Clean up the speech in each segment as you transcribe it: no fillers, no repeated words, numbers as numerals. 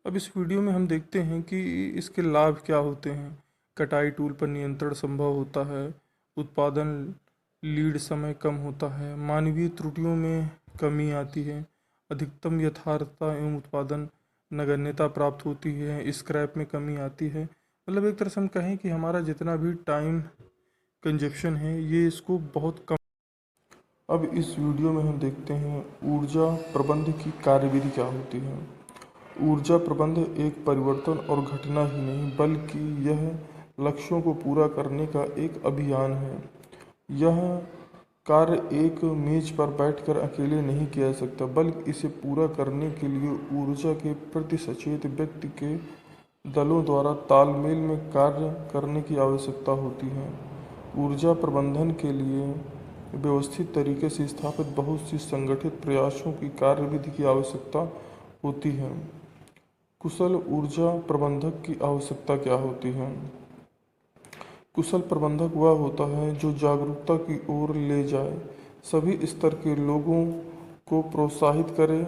अब इस वीडियो में हम देखते हैं कि इसके लाभ क्या होते हैं। कटाई टूल पर नियंत्रण संभव होता है। उत्पादन लीड समय कम होता है। मानवीय त्रुटियों में कमी आती है। अधिकतम यथार्थता एवं उत्पादन नगण्यता प्राप्त होती है। स्क्रैप में कमी आती है। मतलब एक तरह से हम कहें कि हमारा जितना भी टाइम कंजप्शन है ये इसको बहुत कम। अब इस वीडियो में हम देखते हैं ऊर्जा प्रबंध की कार्यविधि क्या होती है। ऊर्जा प्रबंध एक परिवर्तन और घटना ही नहीं बल्कि यह लक्ष्यों को पूरा करने का एक अभियान है। यह कार्य एक मेज पर बैठकर अकेले नहीं किया जा सकता बल्कि इसे पूरा करने के लिए ऊर्जा के प्रति सचेत व्यक्ति के दलों द्वारा तालमेल में कार्य करने की आवश्यकता होती है। ऊर्जा प्रबंधन के लिए व्यवस्थित तरीके से स्थापित बहुत सी संगठित प्रयासों की कार्यविधि की आवश्यकता होती है। कुशल ऊर्जा प्रबंधक की आवश्यकता क्या होती है। कुशल प्रबंधक वह होता है जो जागरूकता की ओर ले जाए, सभी स्तर के लोगों को प्रोत्साहित करे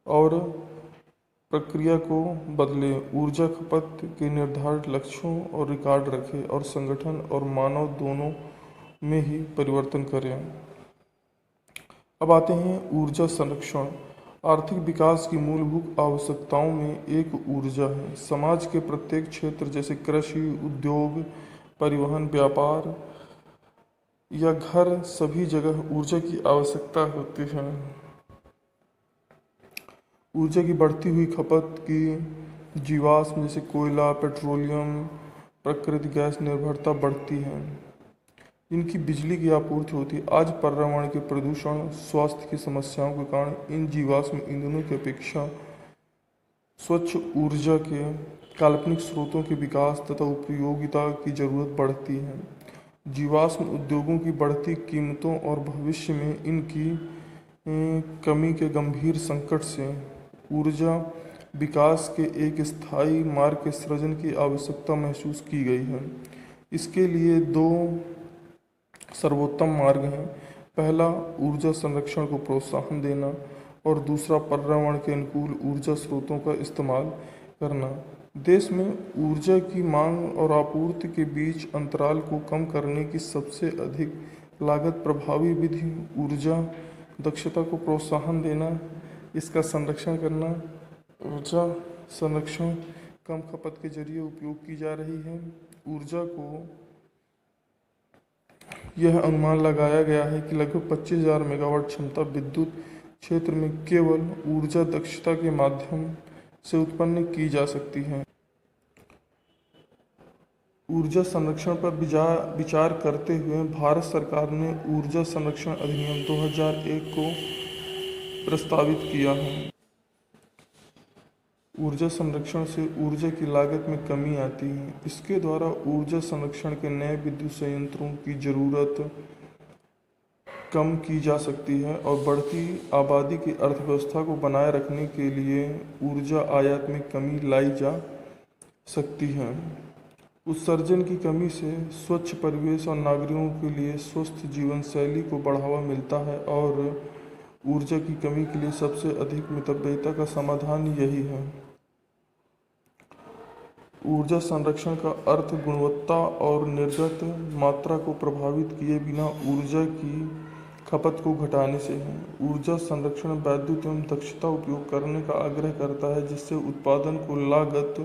और प्रक्रिया को बदले, ऊर्जा खपत के निर्धारित लक्ष्यों और रिकॉर्ड रखे और संगठन और मानव दोनों में ही परिवर्तन करें। अब आते हैं ऊर्जा संरक्षण। आर्थिक विकास की मूलभूत आवश्यकताओं में एक ऊर्जा है। समाज के प्रत्येक क्षेत्र जैसे कृषि, उद्योग, परिवहन, व्यापार या घर, सभी जगह ऊर्जा की आवश्यकता होती है। ऊर्जा की बढ़ती हुई खपत की जीवाश्म जैसे कोयला, पेट्रोलियम, प्राकृतिक गैस निर्भरता बढ़ती है। इनकी बिजली की आपूर्ति होती है। आज पर्यावरण के प्रदूषण, स्वास्थ्य की समस्याओं के कारण इन जीवाश्म ईंधनों की अपेक्षा स्वच्छ ऊर्जा के काल्पनिक स्रोतों के विकास तथा उपयोगिता की जरूरत बढ़ती है। जीवाश्म उद्योगों की बढ़ती कीमतों और भविष्य में इनकी कमी के गंभीर संकट से ऊर्जा विकास के एक स्थायी मार्ग के सृजन की आवश्यकता महसूस की गई है। इसके लिए दो सर्वोत्तम मार्ग हैं। पहला, ऊर्जा संरक्षण को प्रोत्साहन देना और दूसरा, पर्यावरण के अनुकूल ऊर्जा स्रोतों का इस्तेमाल करना। देश में ऊर्जा की मांग और आपूर्ति के बीच अंतराल को कम करने की सबसे अधिक लागत प्रभावी विधि ऊर्जा दक्षता को प्रोत्साहन देना, इसका संरक्षण करना। ऊर्जा संरक्षण कम खपत के जरिए उपयोग की जा रही है। ऊर्जा को यह अनुमान लगाया गया है कि लगभग 25,000 मेगावाट क्षमता विद्युत क्षेत्र में केवल ऊर्जा दक्षता के माध्यम से उत्पन्न की जा सकती है। ऊर्जा संरक्षण पर विचार करते हुए भारत सरकार ने ऊर्जा संरक्षण अधिनियम 2001 को प्रस्तावित किया है। ऊर्जा संरक्षण से ऊर्जा की लागत में कमी आती है। इसके द्वारा ऊर्जा संरक्षण के नए विद्युत संयंत्रों की ज़रूरत कम की जा सकती है और बढ़ती आबादी की अर्थव्यवस्था को बनाए रखने के लिए ऊर्जा आयात में कमी लाई जा सकती है। उत्सर्जन की कमी से स्वच्छ परिवेश और नागरिकों के लिए स्वस्थ जीवन शैली को बढ़ावा मिलता है और ऊर्जा की कमी के लिए सबसे अधिक मितव्ययिता का समाधान यही है। ऊर्जा संरक्षण का अर्थ गुणवत्ता और निर्गत मात्रा को प्रभावित किए बिना ऊर्जा की खपत को घटाने से है। ऊर्जा संरक्षण वैद्युत एवं दक्षता उपयोग करने का आग्रह करता है जिससे उत्पादन को लागत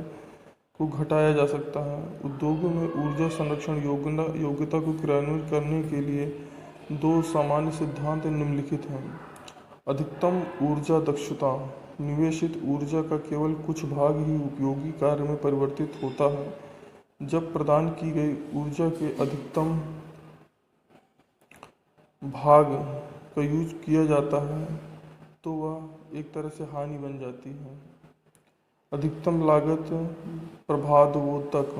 को घटाया जा सकता है। उद्योगों में ऊर्जा संरक्षण योग्यता को क्रियान्वित करने के लिए दो सामान्य सिद्धांत निम्नलिखित हैं। अधिकतम ऊर्जा दक्षता, निवेशित ऊर्जा का केवल कुछ भाग ही उपयोगी कार्य में परिवर्तित होता है। जब प्रदान की गई ऊर्जा के अधिकतम भाग का यूज किया जाता है तो वह एक तरह से हानि बन जाती है। अधिकतम लागत प्रभावोत्तक,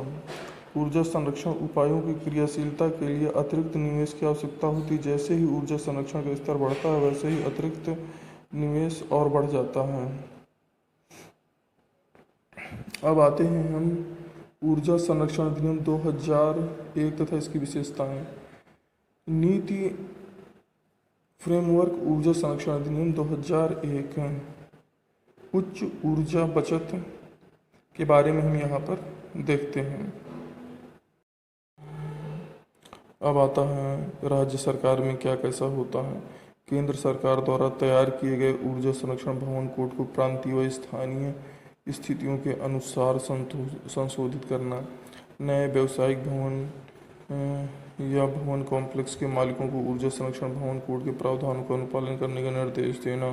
ऊर्जा संरक्षण उपायों की क्रियाशीलता के लिए अतिरिक्त निवेश की आवश्यकता होती है। जैसे ही ऊर्जा संरक्षण का स्तर बढ़ता है वैसे ही अतिरिक्त निवेश और बढ़ जाता है। अब आते हैं हम ऊर्जा संरक्षण अधिनियम 2001 तथा इसकी विशेषताएं। नीति फ्रेमवर्क ऊर्जा संरक्षण अधिनियम 2001 उच्च ऊर्जा बचत के बारे में हम यहाँ पर देखते हैं। अब आता है राज्य सरकार में क्या कैसा होता है। केंद्र सरकार द्वारा तैयार किए गए ऊर्जा संरक्षण भवन कोड को प्रांतीय व स्थानीय स्थितियों के अनुसार संशोधित करना, नए व्यावसायिक भवन या भवन कॉम्प्लेक्स के मालिकों को ऊर्जा संरक्षण भवन कोड के प्रावधानों का अनुपालन करने का निर्देश देना,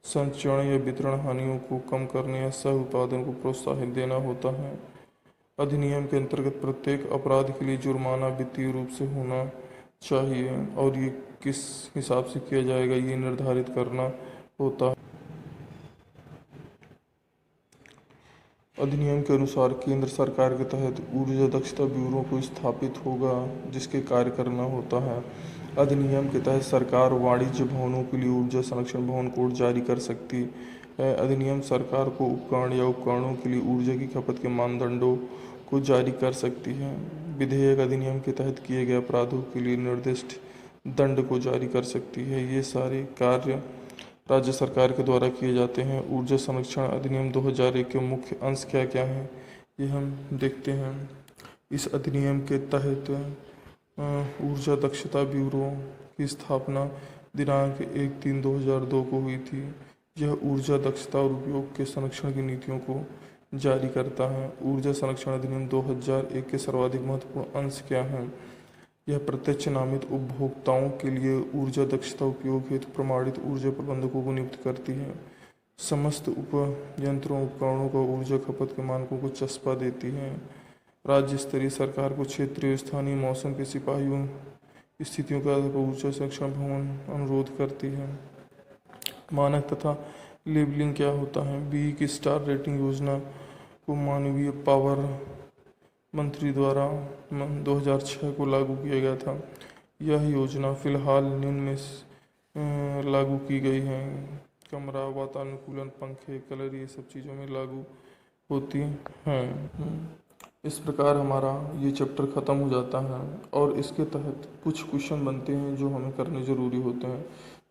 संचरण या वितरण हानियों को कम करने या सह उत्पादन को प्रोत्साहित देना होता है। अधिनियम के अंतर्गत प्रत्येक अपराध के लिए जुर्माना वित्तीय रूप से होना चाहिए और ये किस हिसाब से किया जाएगा ये निर्धारित करना होता है। अधिनियम के अनुसार केंद्र सरकार के तहत ऊर्जा दक्षता ब्यूरो को स्थापित होगा जिसके कार्य करना होता है। अधिनियम के तहत सरकार वाणिज्य भवनों के लिए ऊर्जा संरक्षण भवन कोड जारी कर सकती है। अधिनियम सरकार को उपकरण या उपकरणों के लिए ऊर्जा की खपत के मानदंडों को जारी कर सकती है। विधेयक अधिनियम के तहत किए गए अपराधों के लिए निर्दिष्ट दंड को जारी कर सकती है। ये सारे कार्य राज्य सरकार के द्वारा किए जाते हैं। ऊर्जा संरक्षण अधिनियम 2001 के मुख्य अंश क्या क्या हैं ये हम देखते हैं। इस अधिनियम के तहत ऊर्जा दक्षता ब्यूरो की स्थापना दिनांक 1/3/2002 को हुई थी। यह ऊर्जा दक्षता और उपयोग के संरक्षण की नीतियों को जारी करता है। ऊर्जा संरक्षण अधिनियम 2001 के सर्वाधिक महत्वपूर्ण अंश क्या हैं? यह प्रत्यक्ष नामित उपभोक्ताओं के लिए ऊर्जा दक्षता उपयोग हेतु प्रमाणित ऊर्जा प्रबंधकों को नियुक्त करती है। समस्त उपयंत्रों उपकरणों को ऊर्जा खपत के मानकों को चस्पा देती है। राज्य स्तरीय सरकार को क्षेत्रीय स्थानीय मौसम के सिपाहियों स्थितियों के आधार पर ऊर्जा संरक्षण भवन अनुरोध करती है। मानक तथा लेबलिंग क्या होता है? बी की स्टार रेटिंग योजना को मानवीय पावर मंत्री द्वारा 2006 को लागू किया गया था। यह योजना फिलहाल निम्न में लागू की गई है। कमरा वातानुकूलन, पंखे, कलर, ये सब चीज़ों में लागू होती हैं। इस प्रकार हमारा ये चैप्टर ख़त्म हो जाता है और इसके तहत कुछ क्वेश्चन बनते हैं जो हमें करने ज़रूरी होते हैं।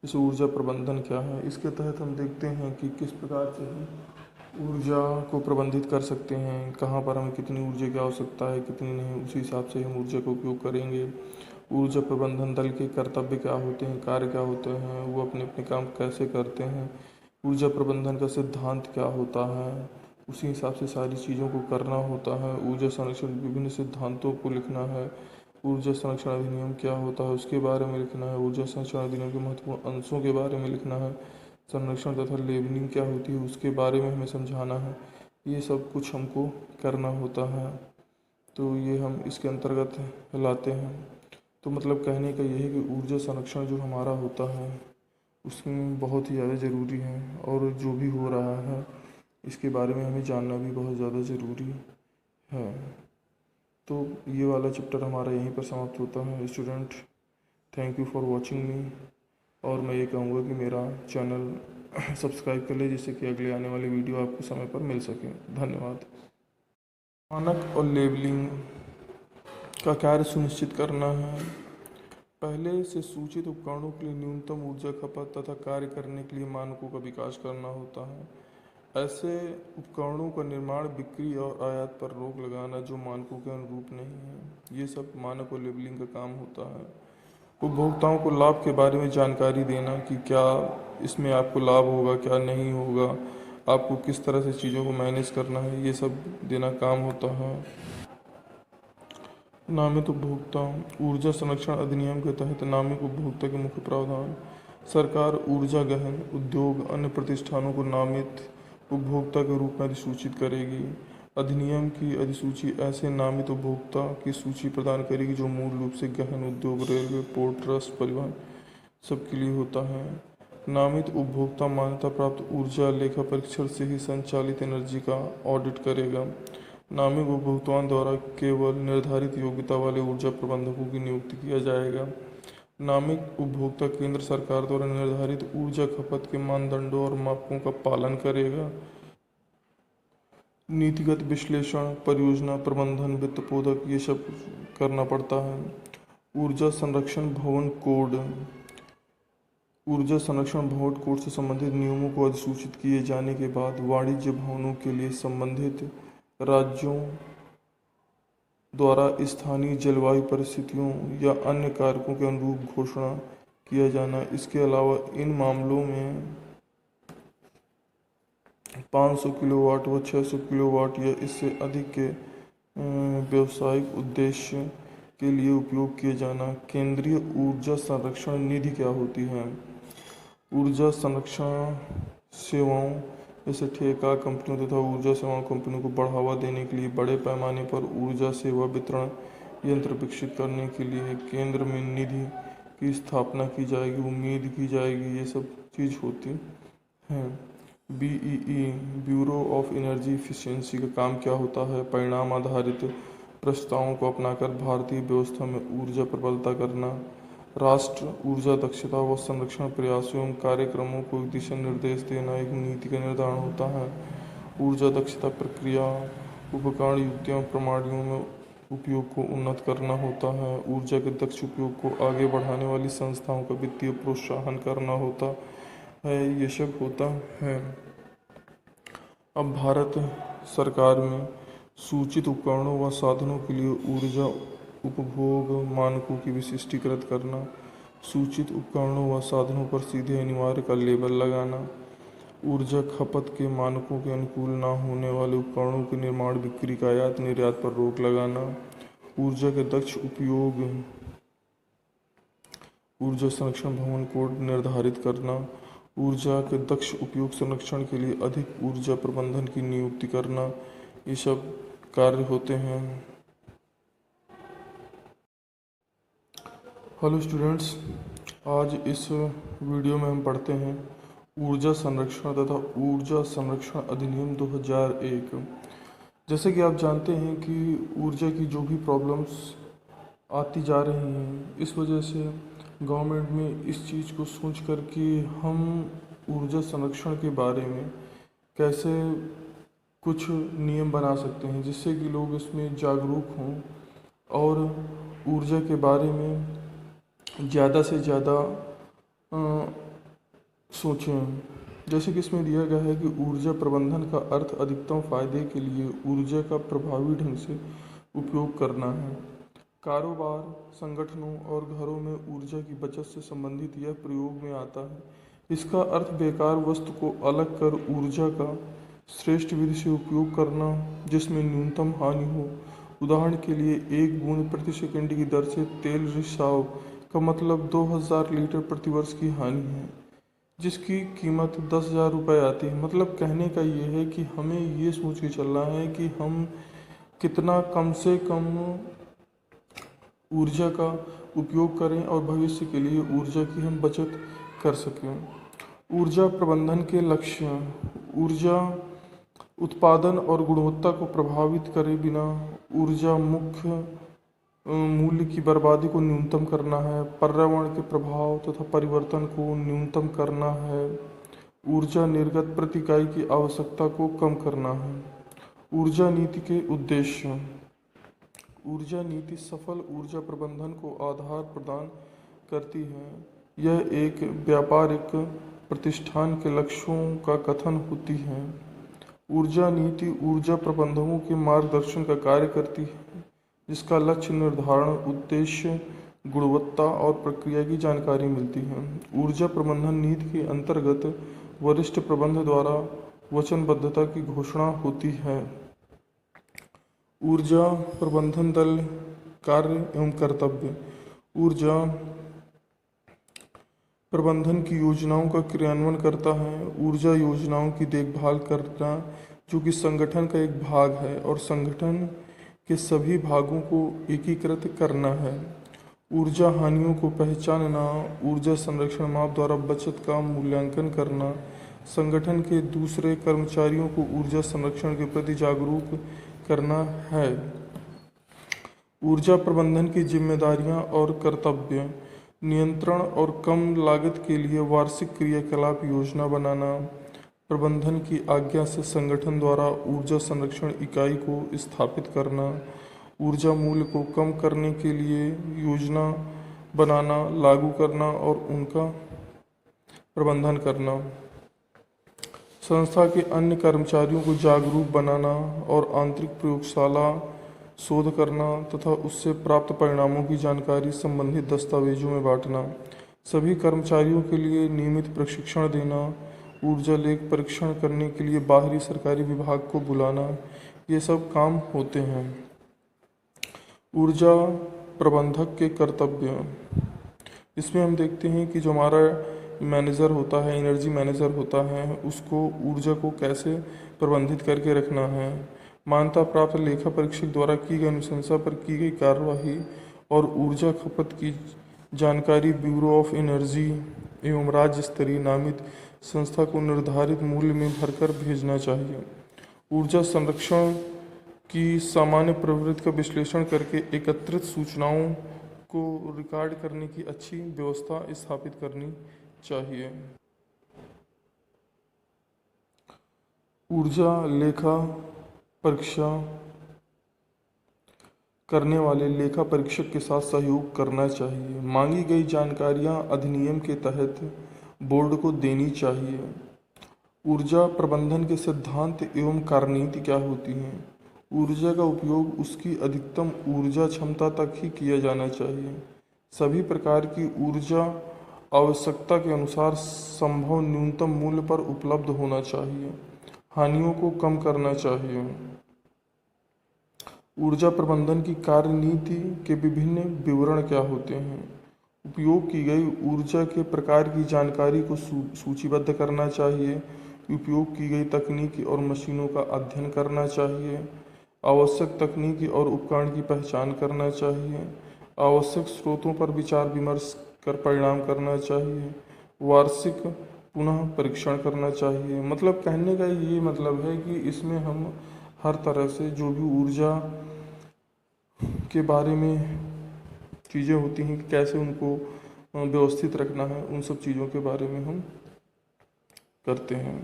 जैसे ऊर्जा प्रबंधन क्या है, इसके तहत हम देखते हैं कि किस प्रकार से हम ऊर्जा को प्रबंधित कर सकते हैं, कहाँ पर हमें कितनी ऊर्जा की आवश्यकता है कितनी नहीं, उसी हिसाब से हम ऊर्जा का उपयोग करेंगे। ऊर्जा प्रबंधन दल के कर्तव्य क्या होते हैं, कार्य क्या होते हैं, वो अपने अपने काम कैसे करते हैं, ऊर्जा प्रबंधन का सिद्धांत क्या होता है, उसी हिसाब से सारी चीज़ों को करना होता है। ऊर्जा संरक्षण विभिन्न सिद्धांतों को लिखना है। ऊर्जा संरक्षण अधिनियम क्या होता है उसके बारे में लिखना है। ऊर्जा संरक्षण अधिनियम के महत्वपूर्ण अंशों के बारे में लिखना है। संरक्षण तथा लेबलिंग क्या होती है उसके बारे में हमें समझाना है। ये सब कुछ हमको करना होता है, तो ये हम इसके अंतर्गत लाते हैं। तो मतलब कहने का यही है कि ऊर्जा संरक्षण जो हमारा होता है उसमें बहुत ही ज़्यादा ज़रूरी है और जो भी हो रहा है इसके बारे में हमें जानना भी बहुत ज़्यादा ज़रूरी है। तो ये वाला चैप्टर हमारा यहीं पर समाप्त होता है। Student, thank you for watching मी। और मैं ये कहूँगा कि मेरा चैनल सब्सक्राइब कर ले जिससे कि अगले आने वाली वीडियो आपको समय पर मिल सके। धन्यवाद। मानक और लेबलिंग का कार्य सुनिश्चित करना है। पहले से सूचित उपकरणों के लिए न्यूनतम ऊर्जा खपत तथा कार्य करने के लिए मानकों का विकास करना होता है। ऐसे उपकरणों का निर्माण, बिक्री और आयात पर रोक लगाना जो मानकों के अनुरूप नहीं है, ये सब मानक और लेबलिंग का काम होता है। उपभोक्ताओं को लाभ के बारे में जानकारी देना कि क्या इसमें आपको लाभ होगा क्या नहीं होगा, आपको किस तरह से चीज़ों को मैनेज करना है, ये सब देना काम होता है। नामित उपभोक्ता। ऊर्जा संरक्षण अधिनियम के तहत नामित उपभोक्ता के मुख्य प्रावधान। सरकार ऊर्जा गहन उद्योग अन्य प्रतिष्ठानों को नामित उपभोक्ता के रूप में अधिसूचित करेगी। अधिनियम की अधिसूची ऐसे नामित उपभोक्ता की सूची प्रदान करेगी जो मूल रूप से गहन उद्योग, रेलवे, पोर्ट ट्रस्ट, परिवहन सबके लिए होता है। नामित उपभोक्ता मान्यता प्राप्त ऊर्जा लेखा परीक्षण से ही संचालित एनर्जी का ऑडिट करेगा। नामित उपभोक्ताओं द्वारा केवल निर्धारित योग्यता वाले ऊर्जा प्रबंधकों की नियुक्ति किया जाएगा। नामित उपभोक्ता केंद्र सरकार द्वारा निर्धारित ऊर्जा खपत के मानदंडों और मापकों का पालन करेगा। नीतिगत विश्लेषण, परियोजना प्रबंधन, वित्त पोधक, ये सब करना पड़ता है। ऊर्जा संरक्षण भवन कोड ऊर्जा संरक्षण बोर्ड कोड से संबंधित नियमों को अधिसूचित किए जाने के बाद वाणिज्य भवनों के लिए संबंधित राज्यों द्वारा स्थानीय जलवायु परिस्थितियों या अन्य कारकों के अनुरूप घोषणा किया जाना। इसके अलावा इन मामलों में 500 किलोवाट व 600 किलोवाट या इससे अधिक के व्यावसायिक उद्देश्य के लिए उपयोग किए जाना। केंद्रीय ऊर्जा संरक्षण निधि क्या होती है? ऊर्जा संरक्षण सेवाओं जैसे ठेका कंपनियों तथा ऊर्जा सेवाओं कंपनियों को बढ़ावा देने के लिए बड़े पैमाने पर ऊर्जा सेवा वितरण यंत्र विकसित करने के लिए केंद्र में निधि की स्थापना की जाएगी, उम्मीद की जाएगी, ये सब चीज़ होती है। BEE bureau of energy efficiency का काम क्या होता है? परिणाम आधारित प्रस्तावों को अपनाकर भारतीय व्यवस्था में ऊर्जा प्रबलता करना, राष्ट्र ऊर्जा दक्षता व संरक्षण प्रयासों एवं कार्यक्रमों को दिशा निर्देश देना एक नीति का निर्धारण होता है। ऊर्जा दक्षता प्रक्रिया उपकरण युक्तियों प्रणालियों में उपयोग को उन्नत करना होता है। ऊर्जा के दक्ष उपयोग को आगे बढ़ाने वाली संस्थाओं का वित्तीय प्रोत्साहन करना होता है। ये सब होता है। अब भारत सरकार में सूचित उपकरणों व साधनों के लिए ऊर्जा उपभोग मानकों की विशिष्टीकृत करना, सूचित उपकरणों व साधनों पर सीधे अनिवार्य का लेबल लगाना, ऊर्जा खपत के मानकों के अनुकूल न होने वाले उपकरणों के निर्माण बिक्री का आयात निर्यात पर रोक लगाना, ऊर्जा के दक्ष उपयोग ऊर्जा संरक्षण भवन कोड निर्धारित करना, ऊर्जा के दक्ष उपयोग संरक्षण के लिए अधिक ऊर्जा प्रबंधन की नियुक्ति करना, ये सब कार्य होते हैं। हेलो स्टूडेंट्स, आज इस वीडियो में हम पढ़ते हैं ऊर्जा संरक्षण तथा ऊर्जा संरक्षण अधिनियम 2001। जैसे कि आप जानते हैं कि ऊर्जा की जो भी प्रॉब्लम्स आती जा रही हैं, इस वजह से गवर्नमेंट में इस चीज़ को सोच कर कि हम ऊर्जा संरक्षण के बारे में कैसे कुछ नियम बना सकते हैं जिससे कि लोग इसमें जागरूक हों और ऊर्जा के बारे में ज़्यादा से ज़्यादा सोचें। जैसे कि इसमें दिया गया है कि ऊर्जा प्रबंधन का अर्थ अधिकतम फायदे के लिए ऊर्जा का प्रभावी ढंग से उपयोग करना है। कारोबार, संगठनों और घरों में ऊर्जा की बचत से संबंधित यह प्रयोग में आता है। इसका अर्थ बेकार वस्तु को अलग कर ऊर्जा का श्रेष्ठ विधि से उपयोग करना जिसमें न्यूनतम हानि हो। उदाहरण के लिए 1 बूंद प्रति सेकंड की दर से तेल रिसाव का मतलब 2000 लीटर प्रतिवर्ष की हानि है, जिसकी कीमत 10,000 रुपये आती है। मतलब कहने का ये है कि हमें ये सोच के चलना है कि हम कितना कम से कम ऊर्जा का उपयोग करें और भविष्य के लिए ऊर्जा की हम बचत कर सकें। ऊर्जा प्रबंधन के लक्ष्य: ऊर्जा उत्पादन और गुणवत्ता को प्रभावित करे बिना ऊर्जा मुख्य मूल्य की बर्बादी को न्यूनतम करना है, पर्यावरण के प्रभाव तथा परिवर्तन को न्यूनतम करना है, ऊर्जा निर्गत प्रति इकाई की आवश्यकता को कम करना है। ऊर्जा नीति के उद्देश्य: ऊर्जा नीति सफल ऊर्जा प्रबंधन को आधार प्रदान करती है। यह एक व्यापारिक प्रतिष्ठान के लक्ष्यों का कथन होती है। ऊर्जा नीति ऊर्जा प्रबंधकों के मार्गदर्शन का कार्य करती है, जिसका लक्ष्य निर्धारण, उद्देश्य, गुणवत्ता और प्रक्रिया की जानकारी मिलती है। ऊर्जा प्रबंधन नीति के अंतर्गत वरिष्ठ प्रबंधक द्वारा वचनबद्धता की घोषणा होती है। ऊर्जा प्रबंधन दल कार्य एवं कर्तव्य: ऊर्जा प्रबंधन की योजनाओं का क्रियान्वयन करता है। ऊर्जा योजनाओं की देखभाल करना जो कि संगठन का एक भाग है और संगठन के सभी भागों को एकीकृत करना है। ऊर्जा हानियों को पहचानना, ऊर्जा संरक्षण माप द्वारा बचत का मूल्यांकन करना, संगठन के दूसरे कर्मचारियों को ऊर्जा संरक्षण के प्रति जागरूक करना है। ऊर्जा प्रबंधन की जिम्मेदारियां और कर्तव्य: नियंत्रण और कम लागत के लिए वार्षिक क्रियाकलाप योजना बनाना, प्रबंधन की आज्ञा से संगठन द्वारा ऊर्जा संरक्षण इकाई को स्थापित करना, ऊर्जा मूल्य को कम करने के लिए योजना बनाना, लागू करना और उनका प्रबंधन करना, संस्था के अन्य कर्मचारियों को जागरूक बनाना और आंतरिक प्रयोगशाला शोध करना तथा उससे प्राप्त परिणामों की जानकारी संबंधित दस्तावेजों में बांटना, सभी कर्मचारियों के लिए नियमित प्रशिक्षण देना, ऊर्जा लेख परीक्षण करने के लिए बाहरी सरकारी विभाग को बुलाना, ये सब काम होते हैं। ऊर्जा प्रबंधक के कर्तव्य, इसमें हम देखते हैं कि जो हमारा मैनेजर होता है, एनर्जी मैनेजर होता है, उसको ऊर्जा को कैसे प्रबंधित करके रखना है, मान्यता प्राप्त लेखा परीक्षक द्वारा की गई अनुशंसा पर की गई कार्यवाही और ऊर्जा खपत की जानकारी ब्यूरो ऑफ एनर्जी एवं राज्य स्तरीय नामित संस्था को निर्धारित मूल्य में भरकर भेजना चाहिए। ऊर्जा संरक्षण की सामान्य प्रवृत्ति का विश्लेषण करके एकत्रित सूचनाओं को रिकॉर्ड करने की अच्छी व्यवस्था स्थापित करनी चाहिए। ऊर्जा लेखा परीक्षा करने वाले लेखा परीक्षक के साथ सहयोग करना चाहिए। मांगी गई जानकारियां अधिनियम के तहत बोर्ड को देनी चाहिए। ऊर्जा प्रबंधन के सिद्धांत एवं कार्यनीति क्या होती हैं? ऊर्जा का उपयोग उसकी अधिकतम ऊर्जा क्षमता तक ही किया जाना चाहिए। सभी प्रकार की ऊर्जा आवश्यकता के अनुसार संभव न्यूनतम मूल्य पर उपलब्ध होना चाहिए। हानियों को कम करना चाहिए। ऊर्जा प्रबंधन की कार्यनीति के विभिन्न विवरण क्या होते हैं? उपयोग की गई ऊर्जा के प्रकार की जानकारी को सूचीबद्ध करना चाहिए। उपयोग की गई तकनीकी और मशीनों का अध्ययन करना चाहिए। आवश्यक तकनीकी और उपकरण की पहचान करना चाहिए। आवश्यक स्रोतों पर विचार विमर्श कर परिणाम करना चाहिए। वार्षिक पुनः परीक्षण करना चाहिए। मतलब कहने का ये मतलब है कि इसमें हम हर तरह से जो भी ऊर्जा के बारे में चीज़ें होती हैं कि कैसे उनको व्यवस्थित रखना है, उन सब चीज़ों के बारे में हम करते हैं।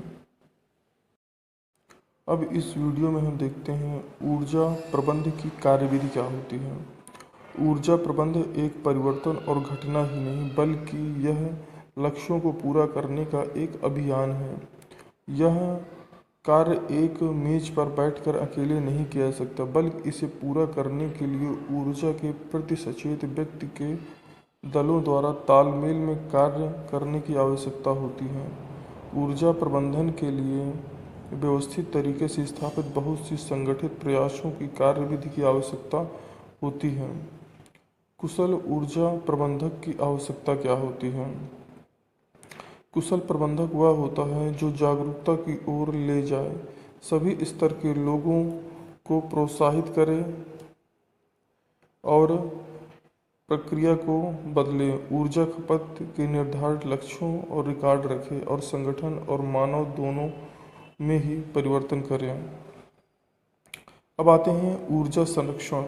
अब इस वीडियो में हम देखते हैं ऊर्जा प्रबंध की कार्यविधि क्या होती है। ऊर्जा प्रबंध एक परिवर्तन और घटना ही नहीं बल्कि यह लक्ष्यों को पूरा करने का एक अभियान है। यह कार्य एक मेज पर बैठकर अकेले नहीं किया जा सकता बल्कि इसे पूरा करने के लिए ऊर्जा के प्रति सचेत व्यक्ति के दलों द्वारा तालमेल में कार्य करने की आवश्यकता होती है। ऊर्जा प्रबंधन के लिए व्यवस्थित तरीके से स्थापित बहुत सी संगठित प्रयासों की कार्यविधि की आवश्यकता होती है। कुशल ऊर्जा प्रबंधक की आवश्यकता क्या होती है? कुशल प्रबंधक वह होता है जो जागरूकता की ओर ले जाए, सभी स्तर के लोगों को प्रोत्साहित करे और प्रक्रिया को बदले, ऊर्जा खपत के निर्धारित लक्ष्यों और रिकॉर्ड रखे और संगठन और मानव दोनों में ही परिवर्तन करें। अब आते हैं ऊर्जा संरक्षण।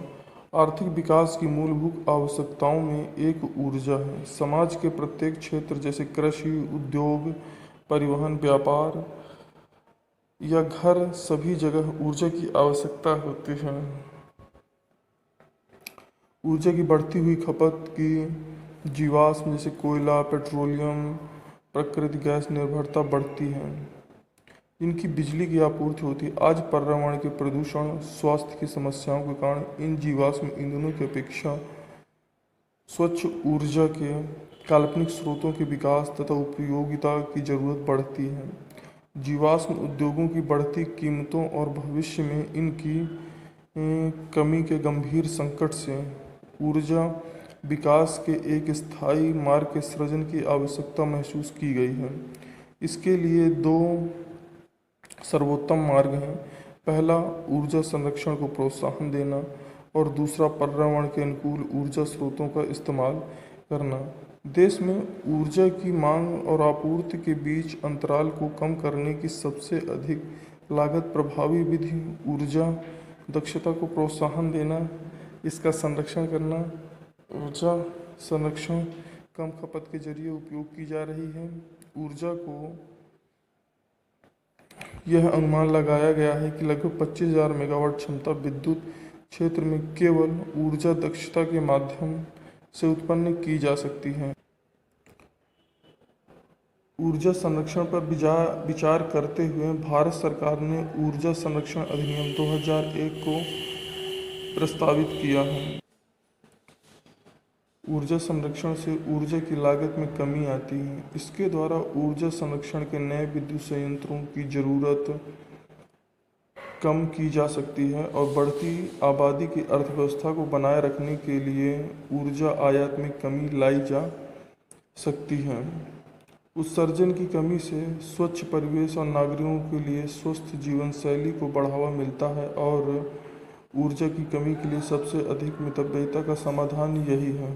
आर्थिक विकास की मूलभूत आवश्यकताओं में एक ऊर्जा है। समाज के प्रत्येक क्षेत्र जैसे कृषि, उद्योग, परिवहन, व्यापार या घर, सभी जगह ऊर्जा की आवश्यकता होती है। ऊर्जा की बढ़ती हुई खपत की जीवाश्म जैसे कोयला, पेट्रोलियम, प्राकृतिक गैस निर्भरता बढ़ती है। इनकी बिजली की आपूर्ति होती है। आज पर्यावरण के प्रदूषण, स्वास्थ्य की समस्याओं के कारण इन जीवाश्म ईंधनों की अपेक्षा स्वच्छ ऊर्जा के काल्पनिक स्रोतों के विकास तथा उपयोगिता की जरूरत बढ़ती है। जीवाश्म उद्योगों की बढ़ती कीमतों और भविष्य में इनकी कमी के गंभीर संकट से ऊर्जा विकास के एक स्थायी मार्ग के सृजन की आवश्यकता महसूस की गई है। इसके लिए दो सर्वोत्तम मार्ग हैं। पहला, ऊर्जा संरक्षण को प्रोत्साहन देना और दूसरा, पर्यावरण के अनुकूल ऊर्जा स्रोतों का इस्तेमाल करना। देश में ऊर्जा की मांग और आपूर्ति के बीच अंतराल को कम करने की सबसे अधिक लागत प्रभावी विधि ऊर्जा दक्षता को प्रोत्साहन देना, इसका संरक्षण करना। ऊर्जा संरक्षण कम खपत के जरिए उपयोग की जा रही है। ऊर्जा को यह अनुमान लगाया गया है कि लगभग 25,000 मेगावाट क्षमता विद्युत क्षेत्र में केवल ऊर्जा दक्षता के माध्यम से उत्पन्न की जा सकती है। ऊर्जा संरक्षण पर विचार करते हुए भारत सरकार ने ऊर्जा संरक्षण अधिनियम 2001 को प्रस्तावित किया है। ऊर्जा संरक्षण से ऊर्जा की लागत में कमी आती है। इसके द्वारा ऊर्जा संरक्षण के नए विद्युत संयंत्रों की ज़रूरत कम की जा सकती है और बढ़ती आबादी की अर्थव्यवस्था को बनाए रखने के लिए ऊर्जा आयात में कमी लाई जा सकती है। उत्सर्जन की कमी से स्वच्छ परिवेश और नागरिकों के लिए स्वस्थ जीवन शैली को बढ़ावा मिलता है और ऊर्जा की कमी के लिए सबसे अधिक मितव्ययिता का समाधान यही है।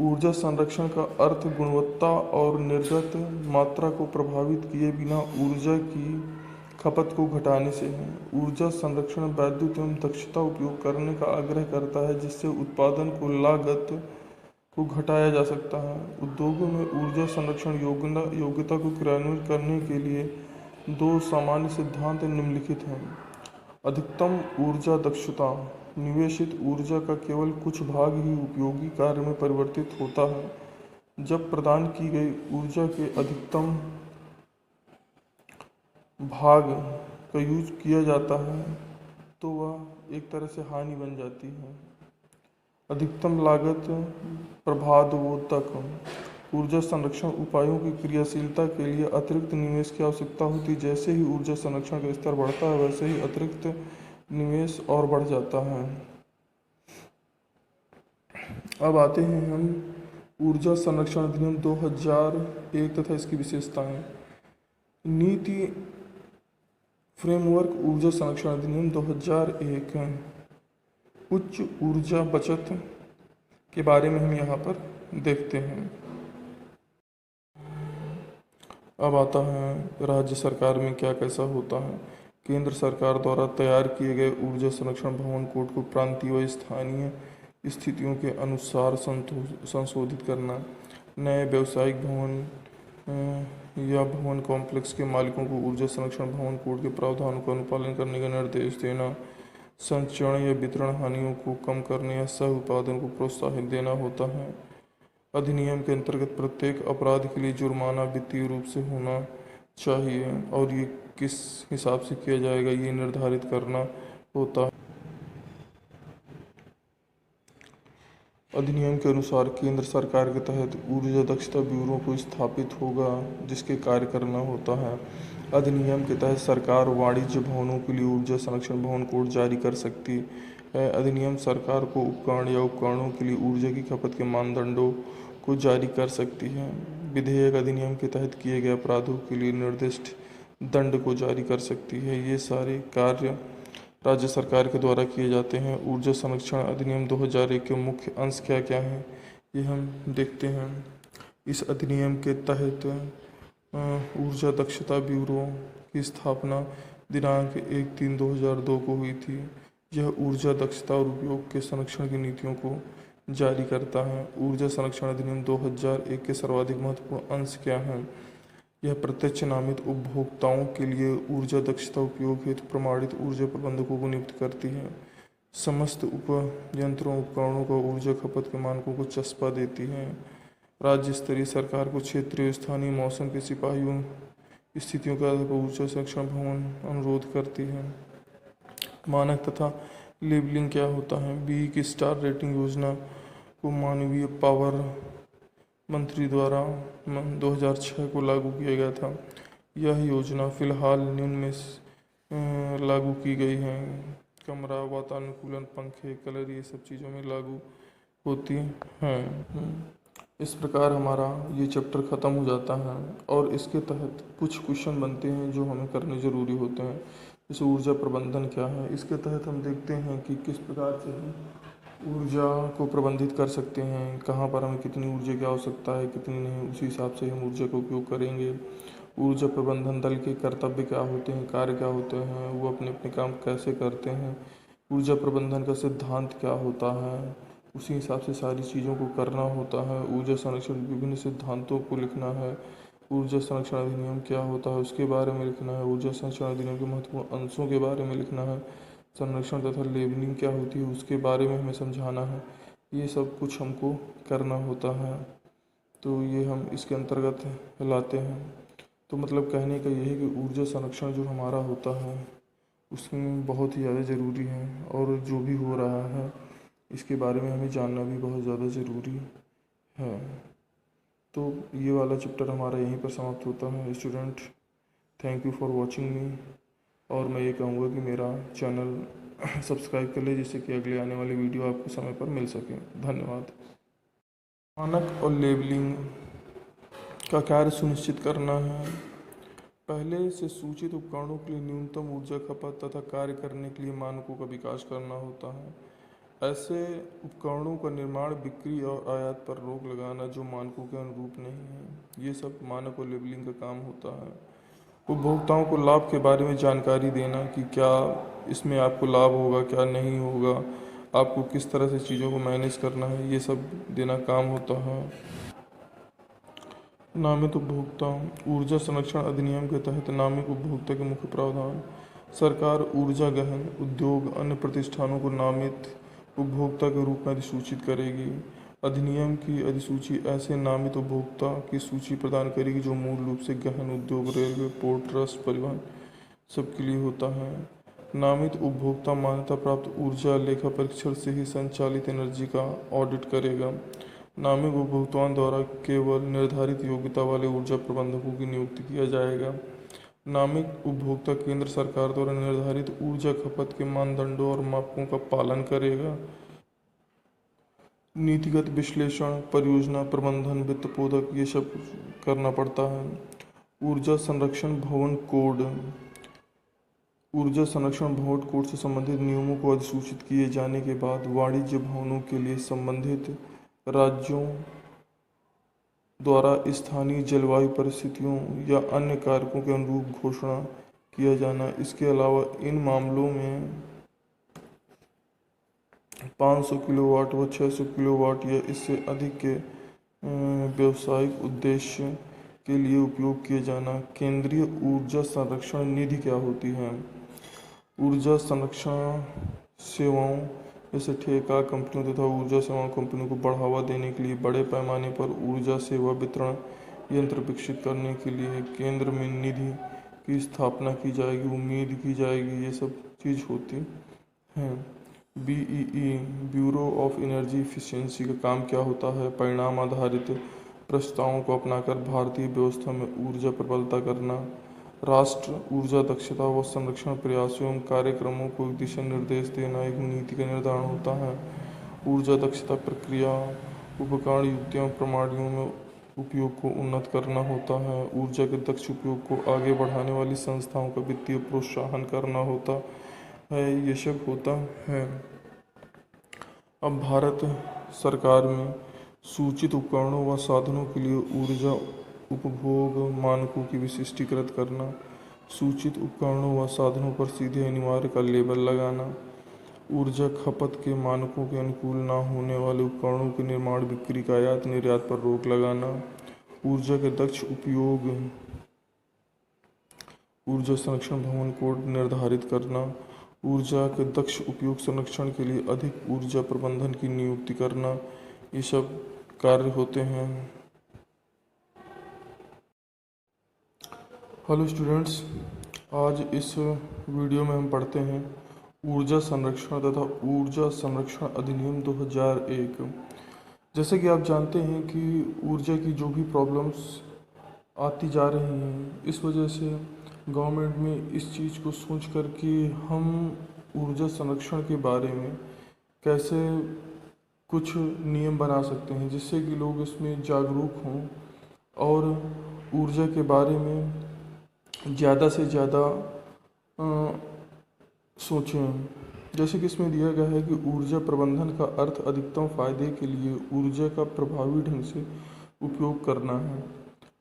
ऊर्जा संरक्षण का अर्थ गुणवत्ता और निर्गत मात्रा को प्रभावित किए बिना ऊर्जा की खपत को घटाने से है। ऊर्जा संरक्षण वैद्युत एवं दक्षता उपयोग करने का आग्रह करता है, जिससे उत्पादन को लागत को घटाया जा सकता है। उद्योगों में ऊर्जा संरक्षण योग्यता को क्रियान्वित करने के लिए दो सामान्य सिद्धांत निम्नलिखित हैं। अधिकतम ऊर्जा दक्षता: निवेशित ऊर्जा का केवल कुछ भाग ही उपयोगी कार्य में परिवर्तित होता है। जब प्रदान की गई ऊर्जा के अधिकतम भाग का यूज किया जाता है तो वह एक तरह से हानि बन जाती है। अधिकतम लागत प्रबाधवोधक: ऊर्जा संरक्षण उपायों की क्रियाशीलता के लिए अतिरिक्त निवेश की आवश्यकता होती है। जैसे ही ऊर्जा संरक्षण का स्तर बढ़ता है वैसे ही अतिरिक्त निवेश और बढ़ जाता है। अब आते हैं हम ऊर्जा संरक्षण अधिनियम 2001 तथा इसकी विशेषताएं। नीति फ्रेमवर्क ऊर्जा संरक्षण अधिनियम 2001 उच्च ऊर्जा बचत के बारे में हम यहाँ पर देखते हैं। अब आता है राज्य सरकार में क्या कैसा होता है। केंद्र सरकार द्वारा तैयार किए गए ऊर्जा संरक्षण भवन कोड को प्रांतीय व स्थानीय स्थितियों के अनुसार संशोधित करना, नए व्यावसायिक भवन या भवन कॉम्प्लेक्स के मालिकों को ऊर्जा संरक्षण भवन कोड के प्रावधानों का अनुपालन करने का निर्देश देना, संचरण या वितरण हानियों को कम करने या सह उत्पादन को प्रोत्साहित देना होता है। अधिनियम के अंतर्गत प्रत्येक अपराध के लिए जुर्माना वित्तीय रूप से होना चाहिए और ये किस हिसाब से किया जाएगा ये निर्धारित करना होता है। अधिनियम के अनुसार केंद्र सरकार के तहत ऊर्जा दक्षता ब्यूरो को स्थापित होगा जिसके कार्य करना होता है। अधिनियम के तहत सरकार वाणिज्य भवनों के लिए ऊर्जा संरक्षण भवन कोड जारी कर सकती है। अधिनियम सरकार को उपकरण या उपकरणों के लिए ऊर्जा की खपत के मानदंडों को जारी कर सकती है। विधेयक अधिनियम के तहत किए गए अपराधों के लिए निर्दिष्ट दंड को जारी कर सकती है। ये सारे कार्य राज्य सरकार के द्वारा किए जाते हैं। ऊर्जा संरक्षण अधिनियम 2001 के मुख्य अंश क्या क्या हैं ये हम देखते हैं। इस अधिनियम के तहत ऊर्जा दक्षता ब्यूरो की स्थापना दिनांक 1/3/2002 को हुई थी। यह ऊर्जा दक्षता और उपयोग के संरक्षण की नीतियों को जारी करता है। ऊर्जा संरक्षण अधिनियम 2001 के सर्वाधिक महत्वपूर्ण अंश क्या हैं? यह प्रत्यक्ष नामित उपभोक्ताओं के लिए ऊर्जा दक्षता उपयोग हेतु प्रमाणित ऊर्जा प्रबंधकों को नियुक्त करती है। समस्त उपयंत्रों उपकरणों को ऊर्जा खपत के मानकों को चस्पा देती है। राज्य स्तरीय सरकार को क्षेत्रीय स्थानीय मौसम के सिपाहियों स्थितियों के आधार पर ऊर्जा संरक्षण भवन अनुरोध करती है। मानक तथा लेबलिंग क्या होता है? बी की स्टार रेटिंग योजना को मानवीय पावर मंत्री द्वारा 2006 को लागू किया गया था। यह योजना फिलहाल निम्न में लागू की गई है। कमरा वातानुकूलन, पंखे, कलर ये सब चीज़ों में लागू होती हैं। इस प्रकार हमारा ये चैप्टर ख़त्म हो जाता है और इसके तहत कुछ क्वेश्चन बनते हैं जो हमें करने ज़रूरी होते हैं। जैसे ऊर्जा प्रबंधन क्या है, इसके तहत हम देखते हैं कि किस प्रकार से हम ऊर्जा को प्रबंधित कर सकते हैं, कहाँ पर हमें कितनी ऊर्जा की आवश्यकता है कितनी नहीं, उसी हिसाब से हम ऊर्जा का उपयोग करेंगे। ऊर्जा प्रबंधन दल के कर्तव्य क्या होते हैं, कार्य क्या होते हैं, वो अपने अपने काम कैसे करते हैं, ऊर्जा प्रबंधन का सिद्धांत क्या होता है, उसी हिसाब से सारी चीज़ों को करना होता है। ऊर्जा संरक्षण के विभिन्न सिद्धांतों को लिखना है। ऊर्जा संरक्षण अधिनियम क्या होता है उसके बारे में लिखना है। ऊर्जा संरक्षण अधिनियम के महत्वपूर्ण अंशों के बारे में लिखना है। संरक्षण तथा लेबलिंग क्या होती है उसके बारे में हमें समझाना है। ये सब कुछ हमको करना होता है। तो ये हम इसके अंतर्गत लाते हैं। तो मतलब कहने का ये है कि ऊर्जा संरक्षण जो हमारा होता है उसमें बहुत ही ज़्यादा ज़रूरी है, और जो भी हो रहा है इसके बारे में हमें जानना भी बहुत ज़्यादा ज़रूरी है। तो ये वाला चैप्टर हमारा यहीं पर समाप्त होता है student. Thank you for watching मी, और मैं ये कहूँगा कि मेरा चैनल सब्सक्राइब कर ले जिससे कि अगले आने वाली वीडियो आपको समय पर मिल सके। धन्यवाद। मानक और लेबलिंग का कार्य सुनिश्चित करना है। पहले से सूचित उपकरणों के लिए न्यूनतम ऊर्जा खपत तथा कार्य करने के लिए मानकों का विकास करना होता है। ऐसे उपकरणों का निर्माण, बिक्री और आयात पर रोक लगाना जो मानकों के अनुरूप नहीं है, ये सब मानक और लेबलिंग का काम होता है। उपभोक्ताओं को लाभ के बारे में जानकारी देना कि क्या इसमें आपको लाभ होगा, क्या नहीं होगा, आपको किस तरह से चीज़ों को मैनेज करना है, ये सब देना काम होता है। नामित उपभोक्ता। ऊर्जा संरक्षण अधिनियम के तहत नामित उपभोक्ता के मुख्य प्रावधान। सरकार ऊर्जा गहन उद्योग अन्य प्रतिष्ठानों को नामित उपभोक्ता के रूप में अधिसूचित करेगी। अधिनियम की अधिसूची ऐसे नामित उपभोक्ता की सूची प्रदान करेगी जो मूल रूप से गहन उद्योग, रेलवे, पोर्ट ट्रस्ट, परिवहन सबके लिए होता है। नामित उपभोक्ता मान्यता प्राप्त ऊर्जा लेखा परीक्षण से ही संचालित एनर्जी का ऑडिट करेगा। नामित उपभोक्ताओं द्वारा केवल निर्धारित योग्यता वाले ऊर्जा प्रबंधकों की नियुक्ति किया जाएगा। नामित उपभोक्ता केंद्र सरकार द्वारा निर्धारित ऊर्जा खपत के मानदंडों और मापकों का पालन करेगा। नीतिगत विश्लेषण, परियोजना प्रबंधन, वित्त पोधक, ये सब करना पड़ता है। ऊर्जा संरक्षण भवन कोड। ऊर्जा संरक्षण भवन कोड से संबंधित नियमों को अधिसूचित किए जाने के बाद वाणिज्य भवनों के लिए संबंधित राज्यों द्वारा स्थानीय जलवायु परिस्थितियों या अन्य कारकों के अनुरूप घोषणा किया जाना। इसके अलावा इन मामलों में 500 किलोवाट व 600 किलोवाट या इससे अधिक के व्यावसायिक उद्देश्य के लिए उपयोग किए जाना। केंद्रीय ऊर्जा संरक्षण निधि क्या होती है? ऊर्जा संरक्षण सेवाओं जैसे ठेका कंपनियों तथा ऊर्जा सेवा कंपनियों को बढ़ावा देने के लिए बड़े पैमाने पर ऊर्जा सेवा वितरण यंत्र विकसित करने के लिए केंद्र में निधि की स्थापना की जाएगी, उम्मीद की जाएगी, ये सब चीज़ होती हैं। BEE bureau of energy efficiency का काम क्या होता है? परिणाम आधारित प्रस्तावों को अपनाकर भारतीय व्यवस्था में ऊर्जा प्रबलता करना। राष्ट्र ऊर्जा दक्षता व संरक्षण प्रयासों एवं कार्यक्रमों को दिशा निर्देश देना एक नीति का निर्धारण होता है। ऊर्जा दक्षता प्रक्रिया, उपकरण, युक्तियों, प्रणालियों में उपयोग को उन्नत करना होता है। ऊर्जा के दक्ष उपयोग को आगे बढ़ाने वाली संस्थाओं का वित्तीय प्रोत्साहन करना होता है। ये सब होता है। अब भारत सरकार में सूचित उपकरणों व साधनों के लिए ऊर्जा उपभोग मानकों की विशिष्टीकृत करना, सूचित उपकरणों व साधनों पर सीधे अनिवार्य का लेबल लगाना, ऊर्जा खपत के मानकों के अनुकूल न होने वाले उपकरणों के निर्माण, बिक्री, का आयात निर्यात पर रोक लगाना, ऊर्जा के दक्ष उपयोग, ऊर्जा संरक्षण भवन कोड निर्धारित करना, ऊर्जा के दक्ष उपयोग संरक्षण के लिए अधिक ऊर्जा प्रबंधन की नियुक्ति करना, ये सब कार्य होते हैं। हेलो स्टूडेंट्स, आज इस वीडियो में हम पढ़ते हैं ऊर्जा संरक्षण तथा ऊर्जा संरक्षण अधिनियम 2001। जैसे कि आप जानते हैं कि ऊर्जा की जो भी प्रॉब्लम्स आती जा रही हैं, इस वजह से गवर्नमेंट में इस चीज़ को सोच कर कि हम ऊर्जा संरक्षण के बारे में कैसे कुछ नियम बना सकते हैं जिससे कि लोग इसमें जागरूक हों और ऊर्जा के बारे में ज़्यादा से ज़्यादा सोचें। जैसे कि इसमें दिया गया है कि ऊर्जा प्रबंधन का अर्थ अधिकतम फायदे के लिए ऊर्जा का प्रभावी ढंग से उपयोग करना है।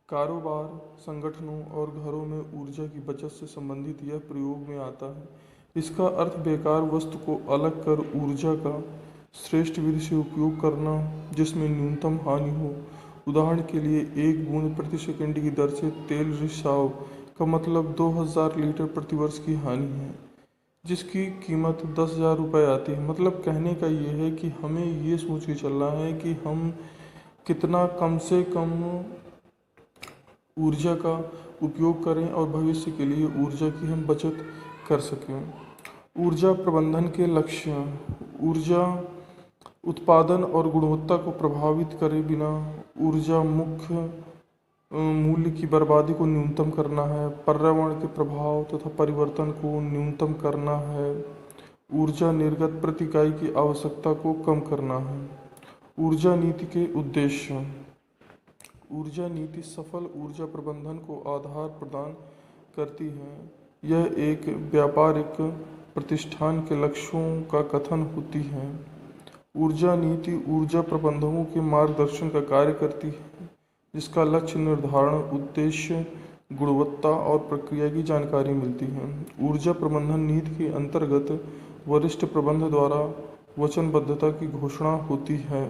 कारोबार, संगठनों और घरों में ऊर्जा की बचत से संबंधित यह प्रयोग में आता है। इसका अर्थ बेकार वस्तु को अलग कर ऊर्जा का श्रेष्ठ विधि से उपयोग करना जिसमें न्यूनतम हानि हो। उदाहरण के लिए 1 बूंद प्रति सेकंड की दर से तेल रिसाव का मतलब 2000 लीटर प्रतिवर्ष की हानि है, जिसकी कीमत 10,000 रुपये आती है। मतलब कहने का ये है कि हमें ये सोच के चलना है कि हम कितना कम से कम ऊर्जा का उपयोग करें और भविष्य के लिए ऊर्जा की हम बचत कर सकें। ऊर्जा प्रबंधन के लक्ष्य। ऊर्जा उत्पादन और गुणवत्ता को प्रभावित करे बिना ऊर्जा मुख्य मूल्य की बर्बादी को न्यूनतम करना है। पर्यावरण के प्रभाव तथा परिवर्तन को न्यूनतम करना है। ऊर्जा निर्गत प्रति इकाई की आवश्यकता को कम करना है। ऊर्जा नीति के उद्देश्य। ऊर्जा नीति सफल ऊर्जा प्रबंधन को आधार प्रदान करती है। यह एक व्यापारिक प्रतिष्ठान के लक्ष्यों का कथन होती है। ऊर्जा नीति ऊर्जा प्रबंधकों के मार्गदर्शन का कार्य करती है, जिसका लक्ष्य निर्धारण, उद्देश्य, गुणवत्ता और प्रक्रिया की जानकारी मिलती है। ऊर्जा प्रबंधन नीति के अंतर्गत वरिष्ठ प्रबंधक द्वारा वचनबद्धता की घोषणा होती है।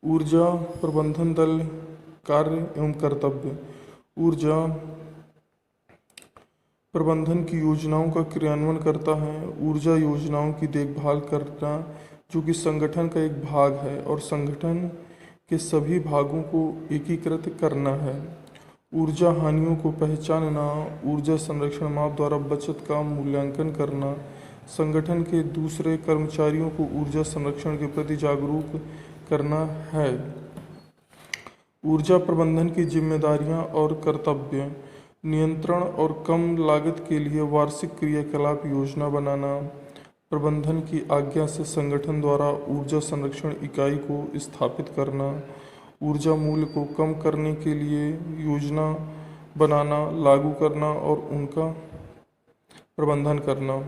ऊर्जा प्रबंधन दल कार्य एवं कर्तव्य। ऊर्जा प्रबंधन की योजनाओं का क्रियान्वयन करता है। ऊर्जा योजनाओं की देखभाल करना, जो कि संगठन का एक भाग है, और संगठन के सभी भागों को एकीकृत करना है। ऊर्जा हानियों को पहचानना, ऊर्जा संरक्षण माप द्वारा बचत का मूल्यांकन करना, संगठन के दूसरे कर्मचारियों को ऊर्जा संरक्षण के प्रति जागरूक करना है। ऊर्जा प्रबंधन की जिम्मेदारियां और कर्तव्य। नियंत्रण और कम लागत के लिए वार्षिक क्रियाकलाप योजना बनाना। प्रबंधन की आज्ञा से संगठन द्वारा ऊर्जा संरक्षण इकाई को स्थापित करना। ऊर्जा मूल्य को कम करने के लिए योजना बनाना, लागू करना और उनका प्रबंधन करना।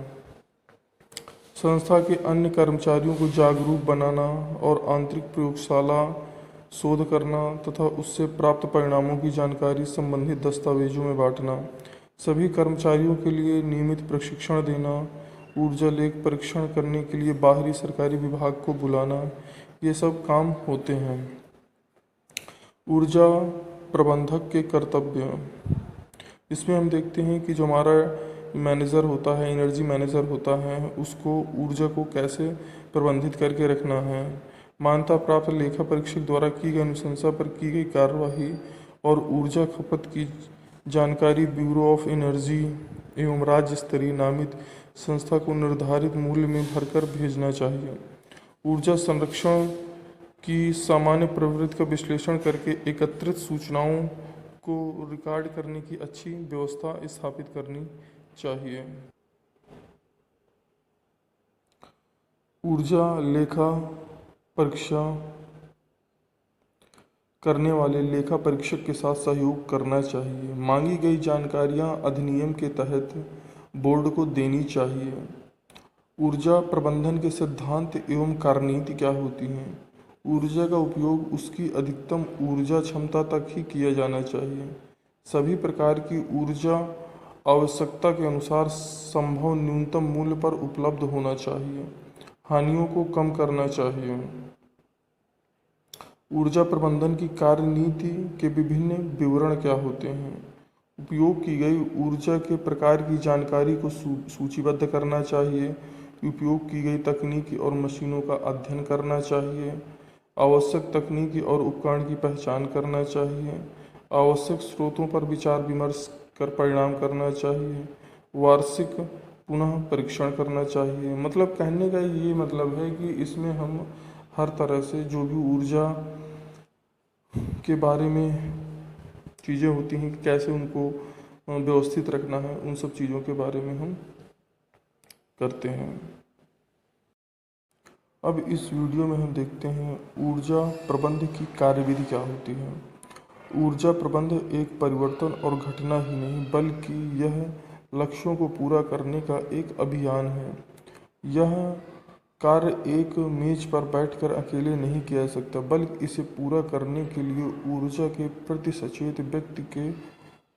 संस्था के अन्य कर्मचारियों को जागरूक बनाना और आंतरिक प्रयोगशाला शोध करना तथा उससे प्राप्त परिणामों की जानकारी संबंधित दस्तावेजों में बांटना। सभी कर्मचारियों के लिए नियमित प्रशिक्षण देना। ऊर्जा लेख परीक्षण करने के लिए बाहरी सरकारी विभाग को बुलाना, ये सब काम होते हैं। ऊर्जा प्रबंधक के कर्तव्य। इसमें हम देखते हैं कि जो हमारा मैनेजर होता है, एनर्जी मैनेजर होता है, उसको ऊर्जा को कैसे प्रबंधित करके रखना है। मान्यता प्राप्त लेखा परीक्षक द्वारा की गई अनुशंसा पर की गई कार्यवाही और ऊर्जा खपत की जानकारी ब्यूरो ऑफ एनर्जी एवं राज्य स्तरीय नामित संस्था को निर्धारित मूल्य में भरकर भेजना चाहिए। ऊर्जा संरक्षण की सामान्य प्रवृत्ति का विश्लेषण करके एकत्रित सूचनाओं को रिकॉर्ड करने की अच्छी व्यवस्था स्थापित करनी चाहिए। ऊर्जा लेखा परीक्षा करने वाले लेखा परीक्षक के साथ सहयोग करना चाहिए। मांगी गई जानकारियां अधिनियम के तहत बोर्ड को देनी चाहिए। ऊर्जा प्रबंधन के सिद्धांत एवं कार्यनीति क्या होती हैं। ऊर्जा का उपयोग उसकी अधिकतम ऊर्जा क्षमता तक ही किया जाना चाहिए। सभी प्रकार की ऊर्जा आवश्यकता के अनुसार संभव न्यूनतम मूल्य पर उपलब्ध होना चाहिए। हानियों को कम करना चाहिए। ऊर्जा प्रबंधन की कार्यनीति के विभिन्न विवरण क्या होते हैं। उपयोग की गई ऊर्जा के प्रकार की जानकारी को सूचीबद्ध करना चाहिए। उपयोग की गई तकनीकी और मशीनों का अध्ययन करना चाहिए। आवश्यक तकनीकी और उपकरण की पहचान करना चाहिए। आवश्यक स्रोतों पर विचार विमर्श कर परिणाम करना चाहिए। वार्षिक पुनः परीक्षण करना चाहिए। मतलब कहने का ये मतलब है कि इसमें हम हर तरह से जो भी ऊर्जा के बारे में चीज़ें होती हैं कि कैसे उनको व्यवस्थित रखना है, उन सब चीज़ों के बारे में हम करते हैं। अब इस वीडियो में हम देखते हैं ऊर्जा प्रबंध की कार्यविधि क्या होती है। ऊर्जा प्रबंध एक परिवर्तन और घटना ही नहीं, बल्कि यह लक्ष्यों को पूरा करने का एक अभियान है। यह कार्य एक मेज पर बैठकर अकेले नहीं किया जा सकता, बल्कि इसे पूरा करने के लिए ऊर्जा के प्रति सचेत व्यक्ति के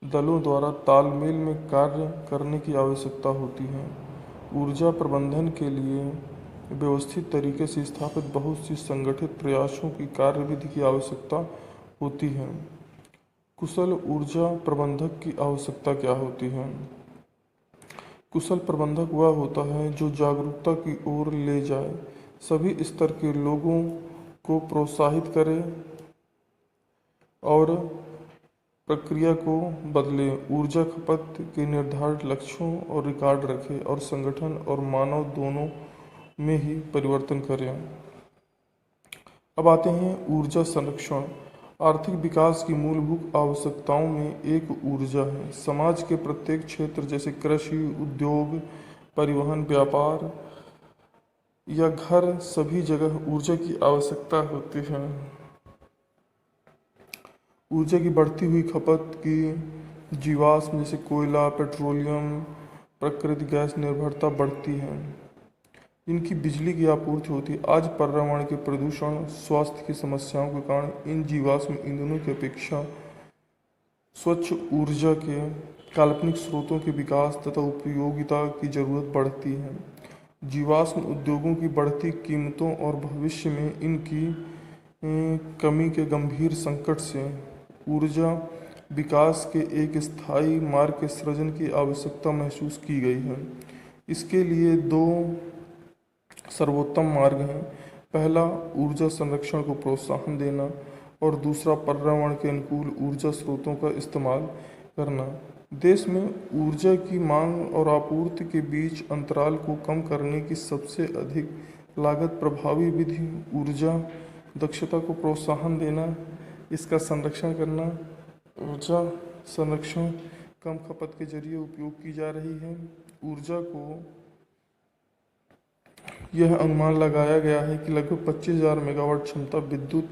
दलों द्वारा तालमेल में कार्य करने की आवश्यकता होती है। ऊर्जा प्रबंधन के लिए व्यवस्थित तरीके से स्थापित बहुत सी संगठित प्रयासों की कार्यविधि की आवश्यकता होती है। कुशल ऊर्जा प्रबंधक की आवश्यकता क्या होती है। कुशल प्रबंधक वह होता है जो जागरूकता की ओर ले जाए, सभी स्तर के लोगों को प्रोत्साहित करे और प्रक्रिया को बदले, ऊर्जा खपत के निर्धारित लक्ष्यों और रिकॉर्ड रखे और संगठन और मानव दोनों में ही परिवर्तन करें। अब आते हैं ऊर्जा संरक्षण। आर्थिक विकास की मूलभूत आवश्यकताओं में एक ऊर्जा है। समाज के प्रत्येक क्षेत्र जैसे कृषि, उद्योग, परिवहन, व्यापार या घर, सभी जगह ऊर्जा की आवश्यकता होती है। ऊर्जा की बढ़ती हुई खपत की जीवाश्म जैसे कोयला, पेट्रोलियम, प्राकृतिक गैस निर्भरता बढ़ती है। इनकी बिजली की आपूर्ति होती है। आज पर्यावरण के प्रदूषण, स्वास्थ्य की समस्याओं के कारण इन जीवाश्म ईंधनों की अपेक्षा स्वच्छ ऊर्जा के काल्पनिक स्रोतों के विकास तथा उपयोगिता की जरूरत बढ़ती है। जीवाश्म उद्योगों की बढ़ती कीमतों और भविष्य में इनकी कमी के गंभीर संकट से ऊर्जा विकास के एक स्थायी मार्ग के सृजन की आवश्यकता महसूस की गई है। इसके लिए दो सर्वोत्तम मार्ग हैं। पहला, ऊर्जा संरक्षण को प्रोत्साहन देना और दूसरा, पर्यावरण के अनुकूल ऊर्जा स्रोतों का इस्तेमाल करना। देश में ऊर्जा की मांग और आपूर्ति के बीच अंतराल को कम करने की सबसे अधिक लागत प्रभावी विधि ऊर्जा दक्षता को प्रोत्साहन देना, इसका संरक्षण करना। ऊर्जा संरक्षण कम खपत के जरिए उपयोग की जा रही है। ऊर्जा को यह अनुमान लगाया गया है कि लगभग 25,000 मेगावाट क्षमता विद्युत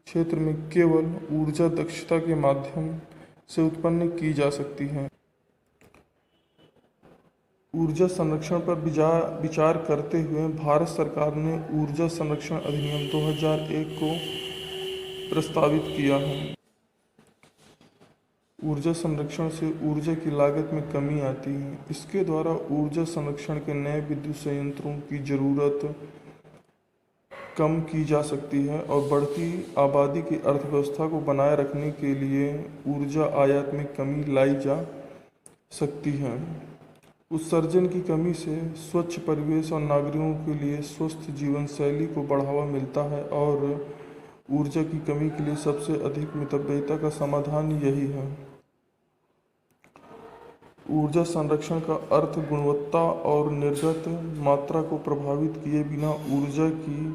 क्षेत्र में केवल ऊर्जा दक्षता के माध्यम से उत्पन्न की जा सकती है। ऊर्जा संरक्षण पर विचार करते हुए भारत सरकार ने ऊर्जा संरक्षण अधिनियम 2001 को प्रस्तावित किया है। ऊर्जा संरक्षण से ऊर्जा की लागत में कमी आती है। इसके द्वारा ऊर्जा संरक्षण के नए विद्युत संयंत्रों की ज़रूरत कम की जा सकती है और बढ़ती आबादी की अर्थव्यवस्था को बनाए रखने के लिए ऊर्जा आयात में कमी लाई जा सकती है। उत्सर्जन की कमी से स्वच्छ परिवेश और नागरिकों के लिए स्वस्थ जीवन शैली को बढ़ावा मिलता है और ऊर्जा की कमी के लिए सबसे अधिक मितव्ययिता का समाधान यही है। ऊर्जा संरक्षण का अर्थ गुणवत्ता और निर्गत मात्रा को प्रभावित किए बिना ऊर्जा की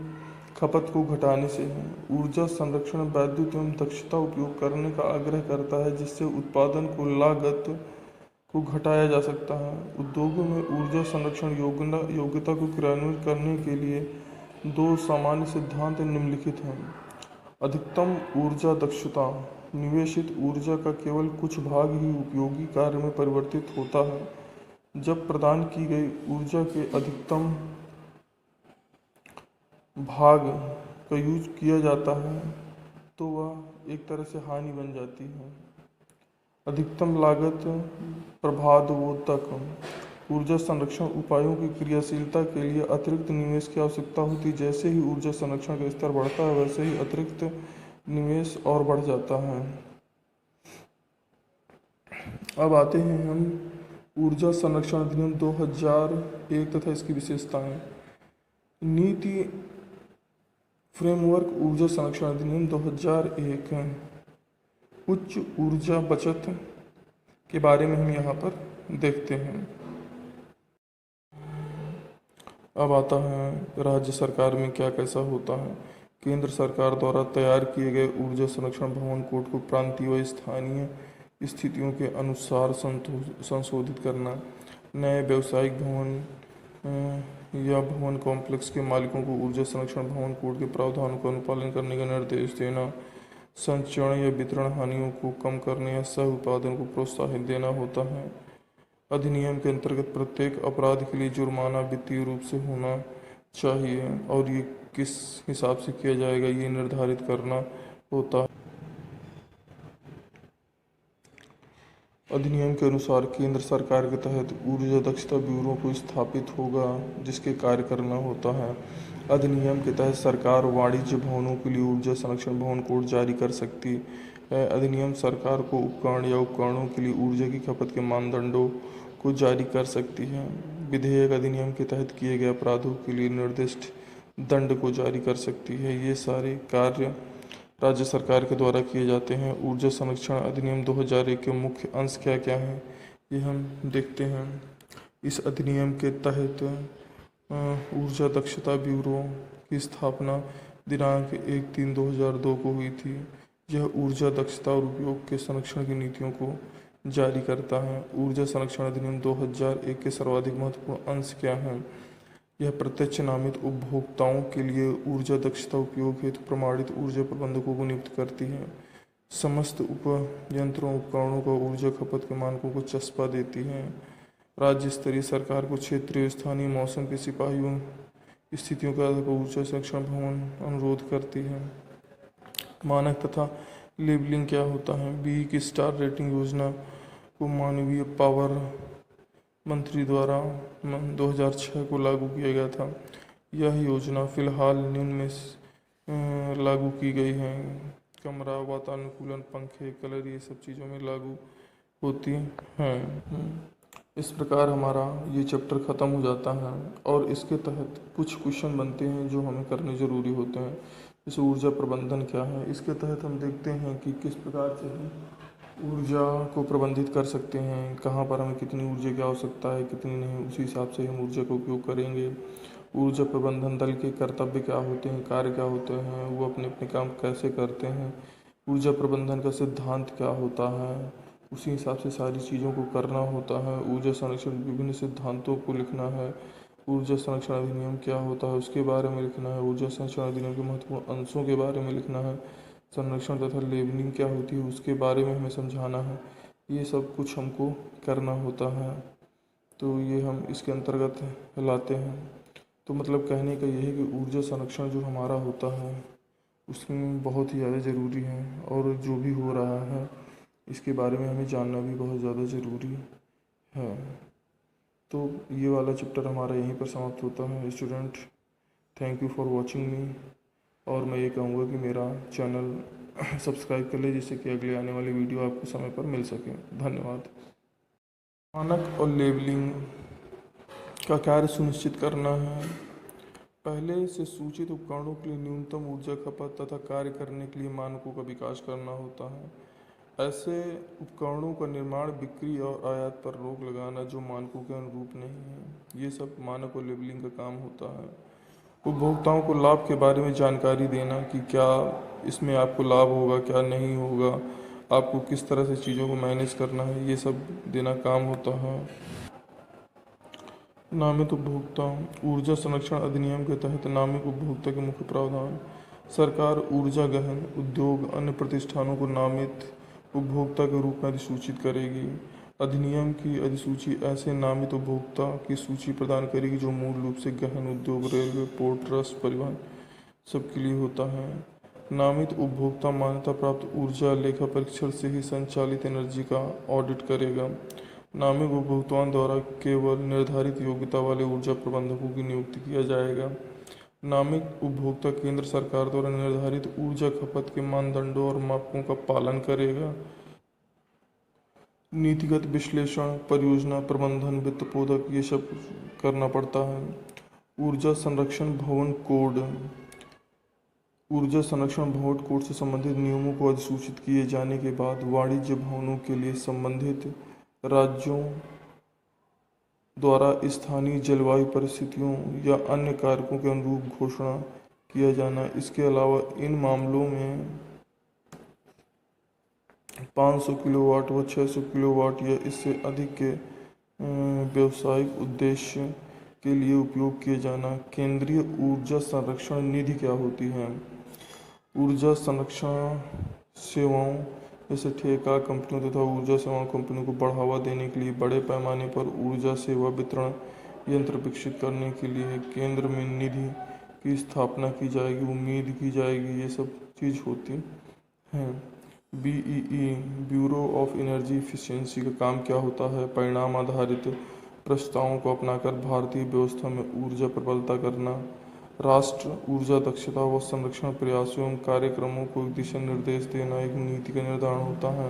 खपत को घटाने से है। ऊर्जा संरक्षण वैद्युत एवं दक्षता उपयोग करने का आग्रह करता है, जिससे उत्पादन को लागत को घटाया जा सकता है। उद्योगों में ऊर्जा संरक्षण योग्यता को क्रियान्वित करने के लिए दो सामान्य सिद्धांत निम्नलिखित हैं। अधिकतम ऊर्जा दक्षता, निवेशित ऊर्जा का केवल कुछ भाग ही उपयोगी कार्य में परिवर्तित होता है। जब प्रदान की गई ऊर्जा के अधिकतम भाग का यूज किया जाता है तो वह एक तरह से हानि बन जाती है। अधिकतम लागत प्रबाधवोधक, ऊर्जा संरक्षण उपायों की क्रियाशीलता के लिए अतिरिक्त निवेश की आवश्यकता होती है। जैसे ही ऊर्जा संरक्षण का स्तर बढ़ता है वैसे ही अतिरिक्त निवेश और बढ़ जाता है। अब आते हैं हम ऊर्जा संरक्षण अधिनियम 2001 तथा इसकी विशेषताएं। नीति फ्रेमवर्क ऊर्जा संरक्षण अधिनियम 2001 है। उच्च ऊर्जा बचत के बारे में हम यहाँ पर देखते हैं। अब आता है राज्य सरकार में क्या कैसा होता है। केंद्र सरकार द्वारा तैयार किए गए ऊर्जा संरक्षण भवन कोड को प्रांतीय व स्थानीय स्थितियों के अनुसार संशोधित करना, नए व्यावसायिक भवन या भवन कॉम्प्लेक्स के मालिकों को ऊर्जा संरक्षण भवन कोड के प्रावधानों का अनुपालन करने का निर्देश देना, संचरण या वितरण हानियों को कम करने या सह उत्पादन को प्रोत्साहित देना होता है। अधिनियम के अंतर्गत प्रत्येक अपराध के लिए जुर्माना वित्तीय रूप से होना चाहिए और ये किस हिसाब से किया जाएगा ये निर्धारित करना होता है। अधिनियम के अनुसार केंद्र सरकार के तहत ऊर्जा दक्षता ब्यूरो को स्थापित होगा जिसके कार्य करना होता है। अधिनियम के तहत सरकार वाणिज्य भवनों के लिए ऊर्जा संरक्षण भवन कोड जारी कर सकती है। अधिनियम सरकार को उपकरण या उपकरणों के लिए ऊर्जा की खपत के मानदंडों को जारी कर सकती है। विधेयक अधिनियम के तहत किए गए अपराधों के लिए निर्दिष्ट दंड को जारी कर सकती है। ये सारे कार्य राज्य सरकार के द्वारा किए जाते हैं। ऊर्जा संरक्षण अधिनियम 2001 के मुख्य अंश क्या क्या हैं, ये हम देखते हैं। इस अधिनियम के तहत ऊर्जा दक्षता ब्यूरो की स्थापना दिनांक 1/3/2002 को हुई थी। यह ऊर्जा दक्षता और उपयोग के संरक्षण की नीतियों को जारी करता है। ऊर्जा संरक्षण अधिनियम 2001 के सर्वाधिक महत्वपूर्ण अंश क्या हैं? यह प्रत्यक्ष नामित उपभोक्ताओं के लिए ऊर्जा दक्षता उपयोग हेतु प्रमाणित ऊर्जा प्रबंधकों को नियुक्त करती है। समस्त उपयंत्रों उपकरणों को ऊर्जा खपत के मानकों को चस्पा देती है। राज्य स्तरीय सरकार को क्षेत्रीय स्थानीय मौसम के सिपाहियों स्थितियों के आधार पर ऊर्जा संरक्षण भवन अनुरोध करती है। मानक तथा लेबलिंग क्या होता है? बी की स्टार रेटिंग योजना को मानवीय पावर मंत्री द्वारा 2006 को लागू किया गया था। यह योजना फिलहाल निम्न में लागू की गई है। कमरा वातानुकूलन, पंखे, कलर, ये सब चीज़ों में लागू होती हैं। इस प्रकार हमारा ये चैप्टर ख़त्म हो जाता है और इसके तहत कुछ क्वेश्चन बनते हैं जो हमें करने ज़रूरी होते हैं। जैसे ऊर्जा प्रबंधन क्या है, इसके तहत हम देखते हैं कि किस प्रकार से हम ऊर्जा को प्रबंधित कर सकते हैं, कहाँ पर हमें कितनी ऊर्जा की आवश्यकता है, कितनी नहीं, उसी हिसाब से हम ऊर्जा का उपयोग करेंगे। ऊर्जा प्रबंधन दल के कर्तव्य क्या होते हैं, कार्य क्या होते हैं, वो अपने अपने काम कैसे करते हैं, ऊर्जा प्रबंधन का सिद्धांत क्या होता है, उसी हिसाब से सारी चीज़ों को करना होता है। ऊर्जा संरक्षण विभिन्न सिद्धांतों को लिखना है। ऊर्जा संरक्षण अधिनियम क्या होता है उसके बारे में लिखना है। ऊर्जा संरक्षण अधिनियम के महत्वपूर्ण अंशों के बारे में लिखना है। संरक्षण तथा लेबलिंग क्या होती है उसके बारे में हमें समझाना है। ये सब कुछ हमको करना होता है, तो ये हम इसके अंतर्गत लाते हैं। तो मतलब कहने का ये है कि ऊर्जा संरक्षण जो हमारा होता है उसमें बहुत ही ज़्यादा ज़रूरी है, और जो भी हो रहा है इसके बारे में हमें जानना भी बहुत ज़्यादा ज़रूरी है। तो ये वाला चैप्टर हमारा यहीं पर समाप्त होता है। Student, thank you for watching मी, और मैं ये कहूँगा कि मेरा चैनल सब्सक्राइब कर ले जिससे कि अगले आने वाली वीडियो आपको समय पर मिल सके। धन्यवाद। मानक और लेबलिंग का कार्य सुनिश्चित करना है। पहले से सूचित उपकरणों के लिए न्यूनतम ऊर्जा खपत तथा कार्य करने के लिए मानकों का विकास करना होता है। ऐसे उपकरणों का निर्माण, बिक्री और आयात पर रोक लगाना जो मानकों के अनुरूप नहीं है, ये सब मानक और लेबलिंग का काम होता है। उपभोक्ताओं को लाभ के बारे में जानकारी देना कि क्या इसमें आपको लाभ होगा, क्या नहीं होगा, आपको किस तरह से चीज़ों को मैनेज करना है, ये सब देना काम होता है। नामित उपभोक्ता। ऊर्जा संरक्षण अधिनियम के तहत नामित उपभोक्ता के मुख्य प्रावधान। सरकार ऊर्जा गहन उद्योग अन्य प्रतिष्ठानों को नामित उपभोक्ता के रूप में अधिसूचित करेगी। अधिनियम की अधिसूची ऐसे नामित उपभोक्ता की सूची प्रदान करेगी जो मूल रूप से गहन उद्योग, रेलवे, पोर्ट ट्रस्ट, परिवहन सबके लिए होता है। नामित उपभोक्ता मान्यता प्राप्त ऊर्जा लेखा परीक्षण से ही संचालित एनर्जी का ऑडिट करेगा। नामित उपभोक्ताओं द्वारा केवल निर्धारित योग्यता वाले ऊर्जा प्रबंधकों की नियुक्ति किया जाएगा। नामित उपभोक्ता केंद्र सरकार द्वारा निर्धारित ऊर्जा खपत के मानदंडों और मापकों का पालन करेगा। नीतिगत विश्लेषण, परियोजना प्रबंधन, वित्त पोधक, ये सब करना पड़ता है। ऊर्जा संरक्षण भवन कोड। ऊर्जा संरक्षण भवन कोड से संबंधित नियमों को अधिसूचित किए जाने के बाद वाणिज्य भवनों के लिए संबंधित राज्यों द्वारा स्थानीय जलवायु परिस्थितियों या अन्य कारकों के अनुरूप घोषणा किया जाना। इसके अलावा इन मामलों में 500 किलोवाट व 600 किलोवाट या इससे अधिक के व्यावसायिक उद्देश्य के लिए उपयोग किए जाना। केंद्रीय ऊर्जा संरक्षण निधि क्या होती है? ऊर्जा संरक्षण सेवाओं जैसे ठेका कंपनियों तथा ऊर्जा सेवा कंपनियों को बढ़ावा देने के लिए बड़े पैमाने पर ऊर्जा सेवा वितरण यंत्र विकसित करने के लिए केंद्र में निधि की स्थापना की जाएगी, उम्मीद की जाएगी, ये सब चीज़ होती हैं। BEE bureau of energy efficiency का काम क्या होता है? परिणाम आधारित प्रस्तावों को अपनाकर भारतीय व्यवस्था में ऊर्जा प्रबलता करना। राष्ट्र ऊर्जा दक्षता व संरक्षण प्रयासों एवं कार्यक्रमों को दिशा निर्देश देना एक नीति का निर्धारण होता है।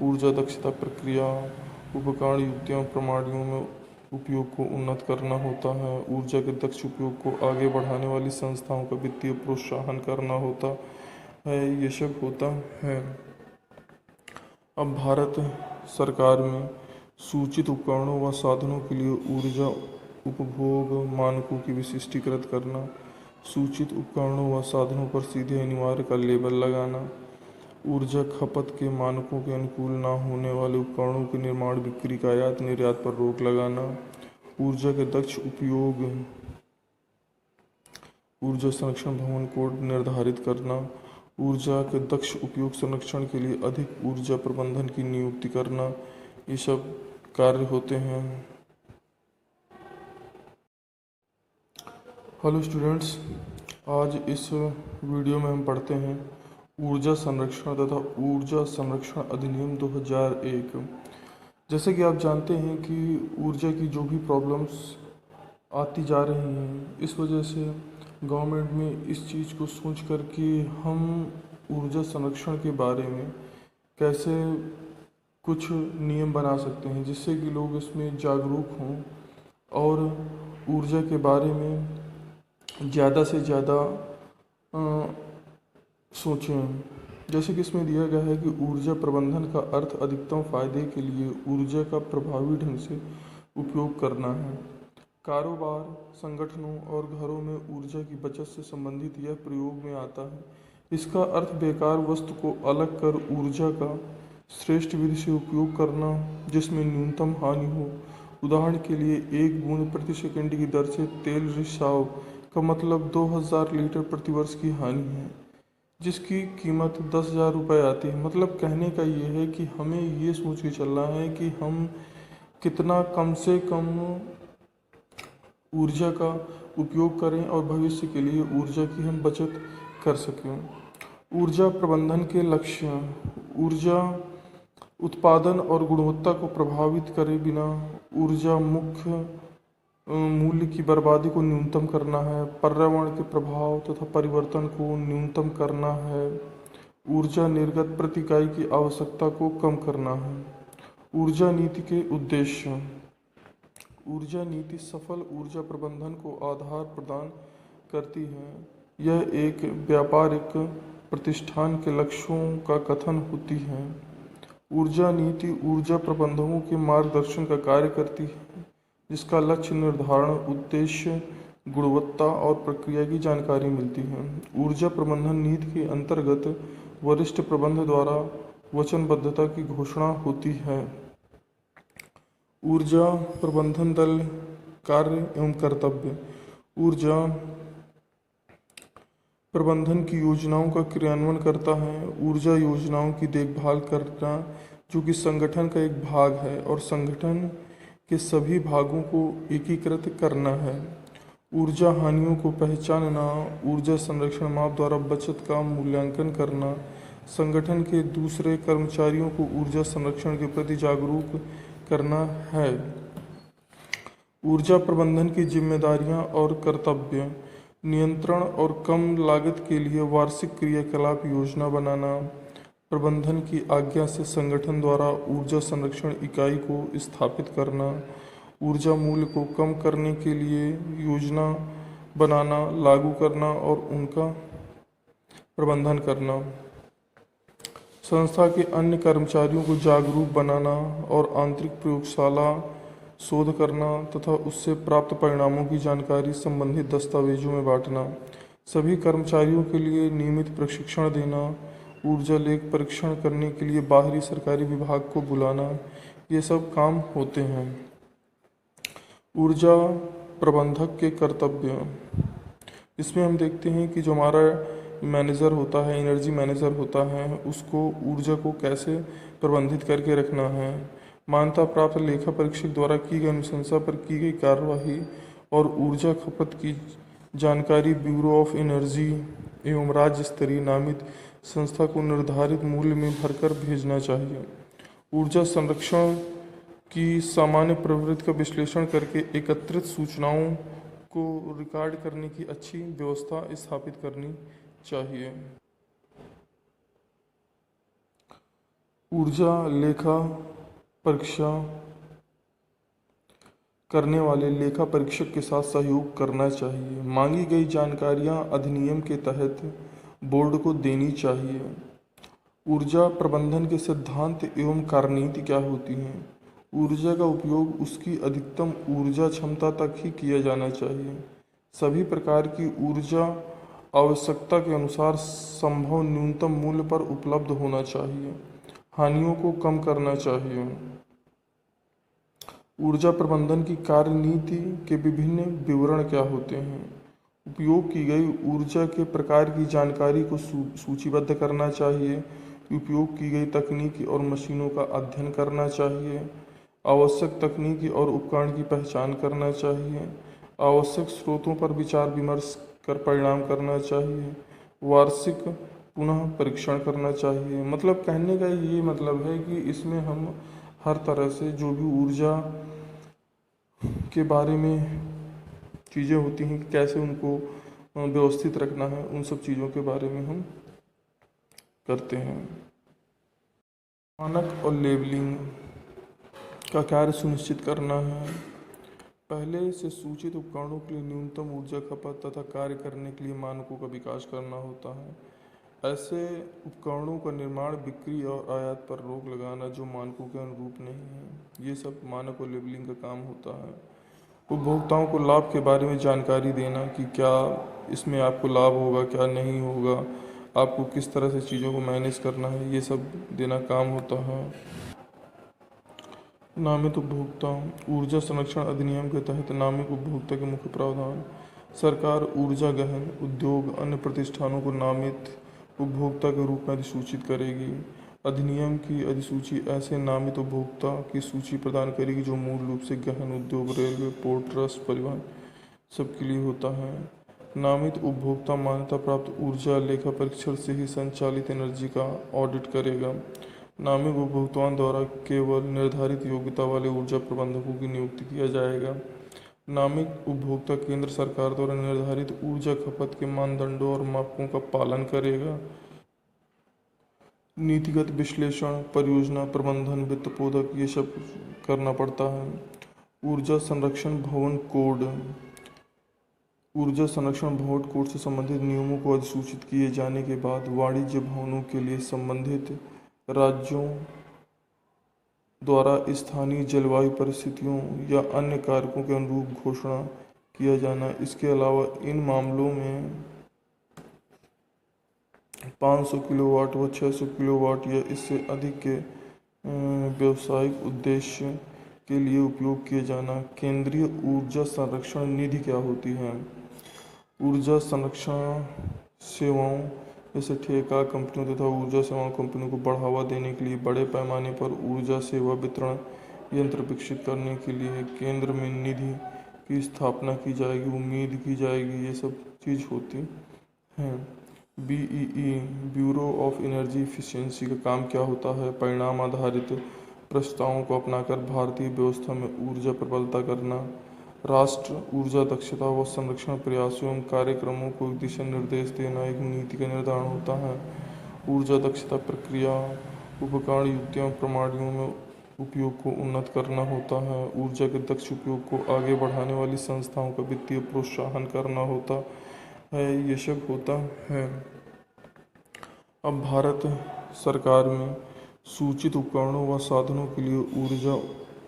ऊर्जा दक्षता प्रक्रिया, उपकरण, युक्तियों, प्रणालियों में उपयोग को उन्नत करना होता है। ऊर्जा के दक्ष उपयोग को आगे बढ़ाने वाली संस्थाओं का वित्तीय प्रोत्साहन करना होता है। ये सब होता है। अब भारत सरकार में सूचित उपकरणों व साधनों के लिए ऊर्जा उपभोग मानकों की विशिष्टीकृत करना, सूचित उपकरणों व साधनों पर सीधे अनिवार्य का लेबल लगाना, ऊर्जा खपत के मानकों के अनुकूल न होने वाले उपकरणों के निर्माण, बिक्री का आयात निर्यात पर रोक लगाना, ऊर्जा के दक्ष उपयोग ऊर्जा संरक्षण भवन कोड निर्धारित करना, ऊर्जा के दक्ष उपयोग संरक्षण के लिए अधिक ऊर्जा प्रबंधन की नियुक्ति करना, ये सब कार्य होते हैं। हेलो स्टूडेंट्स, आज इस वीडियो में हम पढ़ते हैं ऊर्जा संरक्षण तथा ऊर्जा संरक्षण अधिनियम 2001। जैसे कि आप जानते हैं कि ऊर्जा की जो भी प्रॉब्लम्स आती जा रही हैं, इस वजह से गवर्नमेंट में इस चीज़ को सोच कर कि हम ऊर्जा संरक्षण के बारे में कैसे कुछ नियम बना सकते हैं जिससे कि लोग इसमें जागरूक हों और ऊर्जा के बारे में ज़्यादा से ज़्यादा सोचें। जैसे कि इसमें दिया गया है कि ऊर्जा प्रबंधन का अर्थ अधिकतम फायदे के लिए ऊर्जा का प्रभावी ढंग से उपयोग करना है। कारोबार, संगठनों और घरों में ऊर्जा की बचत से संबंधित यह प्रयोग में आता है। इसका अर्थ बेकार वस्तु को अलग कर ऊर्जा का श्रेष्ठ विधि से उपयोग करना जिसमें न्यूनतम हानि हो। उदाहरण के लिए 1 बूंद प्रति सेकंड की दर से तेल रिसाव का मतलब 2000 लीटर प्रति वर्ष की हानि है, जिसकी कीमत 10,000 रुपये आती है। मतलब कहने का ये है कि हमें ये सोच के चलना है कि हम कितना कम से कम ऊर्जा का उपयोग करें और भविष्य के लिए ऊर्जा की हम बचत कर सकें। ऊर्जा प्रबंधन के लक्ष्य: ऊर्जा उत्पादन और गुणवत्ता को प्रभावित करे बिना ऊर्जा मुख्य मूल्य की बर्बादी को न्यूनतम करना है, पर्यावरण के प्रभाव तथा परिवर्तन को न्यूनतम करना है, ऊर्जा निर्गत प्रति इकाई की आवश्यकता को कम करना है। ऊर्जा नीति के उद्देश्य: ऊर्जा नीति सफल ऊर्जा प्रबंधन को आधार प्रदान करती है। यह एक व्यापारिक प्रतिष्ठान के लक्ष्यों का कथन होती है। ऊर्जा नीति ऊर्जा प्रबंधकों के मार्गदर्शन का कार्य करती है, जिसका लक्ष्य निर्धारण, उद्देश्य, गुणवत्ता और प्रक्रिया की जानकारी मिलती है। ऊर्जा प्रबंधन नीति के अंतर्गत वरिष्ठ प्रबंधन द्वारा वचनबद्धता की घोषणा होती है। ऊर्जा प्रबंधन दल कार्य एवं कर्तव्य: ऊर्जा प्रबंधन की योजनाओं का क्रियान्वयन करता है। ऊर्जा योजनाओं की देखभाल करना जो कि संगठन का एक भाग है और संगठन के सभी भागों को एकीकृत करना है। ऊर्जा हानियों को पहचानना, ऊर्जा संरक्षण माप द्वारा बचत का मूल्यांकन करना, संगठन के दूसरे कर्मचारियों को ऊर्जा संरक्षण के प्रति जागरूक करना है। ऊर्जा प्रबंधन की जिम्मेदारियां और कर्तव्य: नियंत्रण और कम लागत के लिए वार्षिक क्रियाकलाप योजना बनाना, प्रबंधन की आज्ञा से संगठन द्वारा ऊर्जा संरक्षण इकाई को स्थापित करना, ऊर्जा मूल्य को कम करने के लिए योजना बनाना, लागू करना और उनका प्रबंधन करना, संस्था के अन्य कर्मचारियों को जागरूक बनाना और आंतरिक प्रयोगशाला शोध करना तथा उससे प्राप्त परिणामों की जानकारी संबंधित दस्तावेजों में बांटना, सभी कर्मचारियों के लिए नियमित प्रशिक्षण देना, ऊर्जा लेख परीक्षण करने के लिए बाहरी सरकारी विभाग को बुलाना, ये सब काम होते हैं। ऊर्जा प्रबंधक के कर्तव्य: इसमें हम देखते हैं कि जो हमारा मैनेजर होता है, एनर्जी मैनेजर होता है, उसको ऊर्जा को कैसे प्रबंधित करके रखना है। मान्यता प्राप्त लेखा परीक्षक द्वारा की गई अनुशंसा पर की गई कार्यवाही और ऊर्जा खपत की जानकारी ब्यूरो ऑफ एनर्जी एवं राज्य स्तरीय नामित संस्था को निर्धारित मूल्य में भरकर भेजना चाहिए। ऊर्जा संरक्षण की सामान्य प्रवृत्ति का विश्लेषण करके एकत्रित सूचनाओं को रिकॉर्ड करने की अच्छी व्यवस्था स्थापित करनी चाहिए। ऊर्जा लेखा परीक्षा करने वाले लेखा परीक्षक के साथ सहयोग करना चाहिए। मांगी गई जानकारियां अधिनियम के तहत बोर्ड को देनी चाहिए। ऊर्जा प्रबंधन के सिद्धांत एवं कार्यनीति क्या होती हैं? ऊर्जा का उपयोग उसकी अधिकतम ऊर्जा क्षमता तक ही किया जाना चाहिए। सभी प्रकार की ऊर्जा आवश्यकता के अनुसार संभव न्यूनतम मूल्य पर उपलब्ध होना चाहिए। हानियों को कम करना चाहिए। ऊर्जा प्रबंधन की कार्यनीति के विभिन्न विवरण क्या होते हैं? उपयोग की गई ऊर्जा के प्रकार की जानकारी को सूचीबद्ध करना चाहिए। उपयोग की गई तकनीकी और मशीनों का अध्ययन करना चाहिए। आवश्यक तकनीकी और उपकरण की पहचान करना चाहिए। आवश्यक स्रोतों पर विचार विमर्श कर परिणाम करना चाहिए। वार्षिक पुनः परीक्षण करना चाहिए। मतलब कहने का ये मतलब है कि इसमें हम हर तरह से जो भी ऊर्जा के बारे में चीज़ें होती हैं कि कैसे उनको व्यवस्थित रखना है, उन सब चीज़ों के बारे में हम करते हैं। मानक और लेबलिंग का कार्य सुनिश्चित करना है। पहले से सूचित उपकरणों के लिए न्यूनतम ऊर्जा खपत तथा कार्य करने के लिए मानकों का विकास करना होता है। ऐसे उपकरणों का निर्माण, बिक्री और आयात पर रोक लगाना जो मानकों के अनुरूप नहीं है, ये सब मानक और लेबलिंग का काम होता है। उपभोक्ताओं को लाभ के बारे में जानकारी देना कि क्या इसमें आपको लाभ होगा, क्या नहीं होगा, आपको किस तरह से चीज़ों को मैनेज करना है, ये सब देना काम होता है। नामित उपभोक्ता। ऊर्जा संरक्षण अधिनियम के तहत नामित उपभोक्ता के मुख्य प्रावधान। सरकार ऊर्जा गहन उद्योग अन्य प्रतिष्ठानों को नामित उपभोक्ता के रूप में अधिसूचित करेगी। अधिनियम की अधिसूची ऐसे नामित उपभोक्ता की सूची प्रदान करेगी जो मूल रूप से गहन उद्योग, रेलवे, पोर्ट ट्रस्ट, परिवहन सबके लिए होता है। नामित उपभोक्ता मान्यता प्राप्त ऊर्जा लेखा परीक्षण से ही संचालित एनर्जी का ऑडिट करेगा। नामित उपभोक्ताओं द्वारा केवल निर्धारित योग्यता वाले ऊर्जा प्रबंधकों की नियुक्ति किया जाएगा। नामित उपभोक्ता केंद्र सरकार द्वारा निर्धारित ऊर्जा खपत के मानदंडों और मापकों का पालन करेगा। नीतिगत विश्लेषण, परियोजना प्रबंधन, वित्त पोधक, ये सब करना पड़ता है। ऊर्जा संरक्षण भवन कोड। ऊर्जा संरक्षण भवन कोड से संबंधित नियमों को अधिसूचित किए जाने के बाद वाणिज्य भवनों के लिए संबंधित राज्यों द्वारा स्थानीय जलवायु परिस्थितियों या अन्य कारकों के अनुरूप घोषणा किया जाना। इसके अलावा इन मामलों में 500 किलोवाट व 600 किलोवाट या इससे अधिक के व्यावसायिक उद्देश्य के लिए उपयोग किए जाना। केंद्रीय ऊर्जा संरक्षण निधि क्या होती है? ऊर्जा संरक्षण सेवाओं जैसे ठेका कंपनियों तथा ऊर्जा सेवा कंपनियों को बढ़ावा देने के लिए बड़े पैमाने पर ऊर्जा सेवा वितरण यंत्र विकसित करने के लिए केंद्र में निधि की स्थापना की जाएगी, उम्मीद की जाएगी, ये सब चीज़ होती हैं। BEE bureau of energy efficiency का काम क्या होता है? परिणाम आधारित प्रस्तावों को अपनाकर भारतीय व्यवस्था में ऊर्जा प्रबलता करना। राष्ट्र ऊर्जा दक्षता व संरक्षण प्रयासों एवं कार्यक्रमों को दिशा निर्देश देना एक नीति का निर्धारण होता है। ऊर्जा दक्षता प्रक्रिया, उपकरण, युक्तियों, प्रणालियों में उपयोग को उन्नत करना होता है। ऊर्जा के दक्ष उपयोग को आगे बढ़ाने वाली संस्थाओं का वित्तीय प्रोत्साहन करना होता है। ये सब होता है। अब भारत सरकार में सूचित उपकरणों व साधनों के लिए ऊर्जा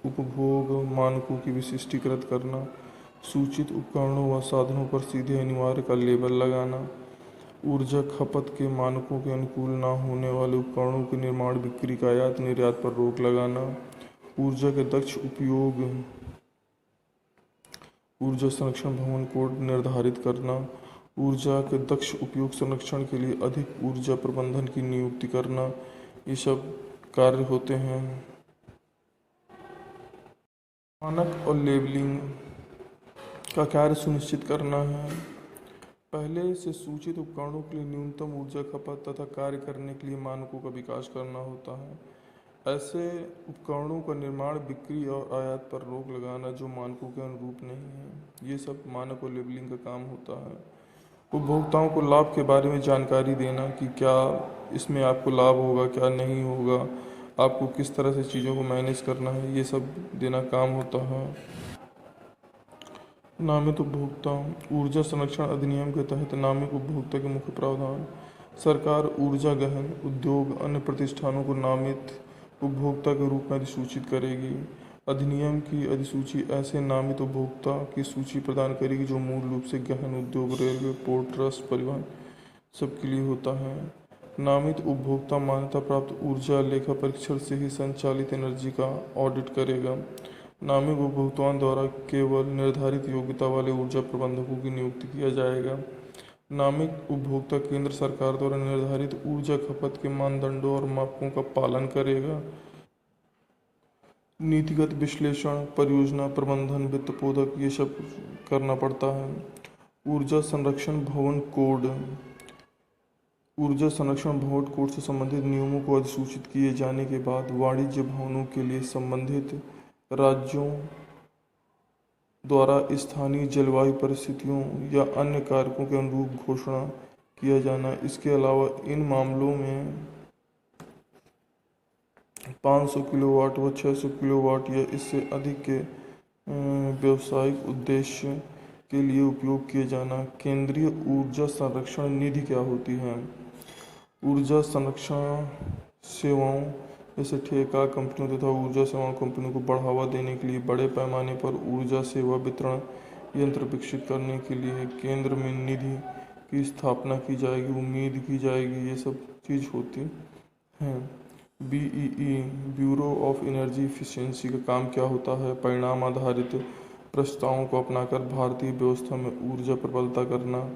उपभोग मानकों की विशिष्टीकृत करना, सूचित उपकरणों व साधनों पर सीधे अनिवार्य का लेबल लगाना, ऊर्जा खपत के मानकों के अनुकूल न होने वाले उपकरणों के निर्माण, बिक्री, आयात निर्यात पर रोक लगाना, ऊर्जा के दक्ष उपयोग ऊर्जा संरक्षण भवन कोड निर्धारित करना, ऊर्जा के दक्ष उपयोग संरक्षण के लिए अधिक ऊर्जा प्रबंधन की नियुक्ति करना, ये सब कार्य होते हैं। मानक और लेबलिंग का कार्य सुनिश्चित करना है। पहले से सूचित उपकरणों के लिए न्यूनतम ऊर्जा खपत तथा कार्य करने के लिए मानकों का विकास करना होता है। ऐसे उपकरणों का निर्माण, बिक्री और आयात पर रोक लगाना जो मानकों के अनुरूप नहीं है, ये सब मानक और लेबलिंग का काम होता है। उपभोक्ताओं को लाभ के बारे में जानकारी देना कि क्या इसमें आपको लाभ होगा, क्या नहीं होगा, आपको किस तरह से चीज़ों को मैनेज करना है, ये सब देना काम होता है। नामित उपभोक्ता। ऊर्जा संरक्षण अधिनियम के तहत नामित उपभोक्ता के मुख्य प्रावधान। सरकार ऊर्जा गहन उद्योग अन्य प्रतिष्ठानों को नामित उपभोक्ता के रूप में अधिसूचित करेगी। अधिनियम की अधिसूची ऐसे नामित उपभोक्ता की सूची प्रदान करेगी जो मूल रूप से गहन उद्योग, रेलवे, पोर्ट ट्रस्ट, परिवहन सबके लिए होता है। नामित उपभोक्ता मान्यता प्राप्त ऊर्जा लेखा परीक्षण से ही संचालित एनर्जी का ऑडिट करेगा। नामित उपभोक्ताओं द्वारा केवल निर्धारित योग्यता वाले ऊर्जा प्रबंधकों की नियुक्ति किया जाएगा। नामित उपभोक्ता केंद्र सरकार द्वारा निर्धारित ऊर्जा खपत के मानदंडों और मापकों का पालन करेगा। नीतिगत विश्लेषण, परियोजना प्रबंधन, वित्त पोधक ये सब करना पड़ता है। ऊर्जा संरक्षण भवन कोड। ऊर्जा संरक्षण भवन कोड से संबंधित नियमों को अधिसूचित किए जाने के बाद वाणिज्य भवनों के लिए संबंधित राज्यों द्वारा स्थानीय जलवायु परिस्थितियों या अन्य कारकों के अनुरूप घोषणा किया जाना। इसके अलावा इन मामलों में 500 किलोवाट व 600 किलोवाट या इससे अधिक के व्यावसायिक उद्देश्य के लिए उपयोग किए जाना। केंद्रीय ऊर्जा संरक्षण निधि क्या होती है? ऊर्जा संरक्षण सेवाओं जैसे ठेका कंपनियों तथा ऊर्जा सेवा कंपनियों को बढ़ावा देने के लिए बड़े पैमाने पर ऊर्जा सेवा वितरण यंत्र विकसित करने के लिए केंद्र में निधि की स्थापना की जाएगी, उम्मीद की जाएगी। ये सब चीज़ होती हैं। BEE bureau of energy efficiency का काम क्या होता है? परिणाम आधारित प्रस्तावों को अपनाकर भारतीय व्यवस्था में ऊर्जा प्रबलता करना।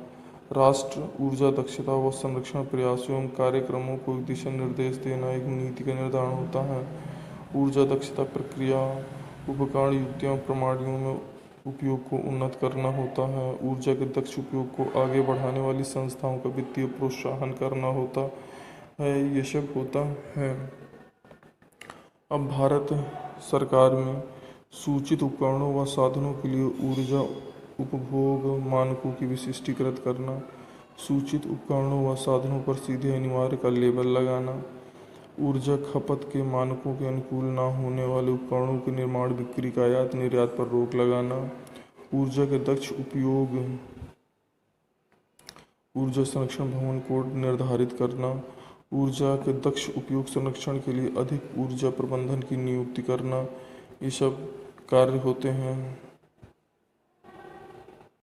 राष्ट्र ऊर्जा दक्षता व संरक्षण प्रयासों एवं कार्यक्रमों को दिशा निर्देश देना एक नीति का निर्धारण होता है। ऊर्जा दक्षता प्रक्रिया, उपकरण, युक्तियों, प्रणालियों में उपयोग को उन्नत करना होता है। ऊर्जा के दक्ष उपयोग को आगे बढ़ाने वाली संस्थाओं का वित्तीय प्रोत्साहन करना होता है। ये सब होता है। अब भारत सरकार में सूचित उपकरणों व साधनों के लिए ऊर्जा उपभोग मानकों की विशिष्टीकृत करना। सूचित उपकरणों व साधनों पर सीधे अनिवार्य का लेबल लगाना। ऊर्जा खपत के मानकों के अनुकूल न होने वाले उपकरणों के निर्माण, बिक्री का आयात निर्यात पर रोक लगाना। ऊर्जा के दक्ष उपयोग ऊर्जा संरक्षण भवन कोड निर्धारित करना। ऊर्जा के दक्ष उपयोग संरक्षण के लिए अधिक ऊर्जा प्रबंधन की नियुक्ति करना। ये सब कार्य होते हैं।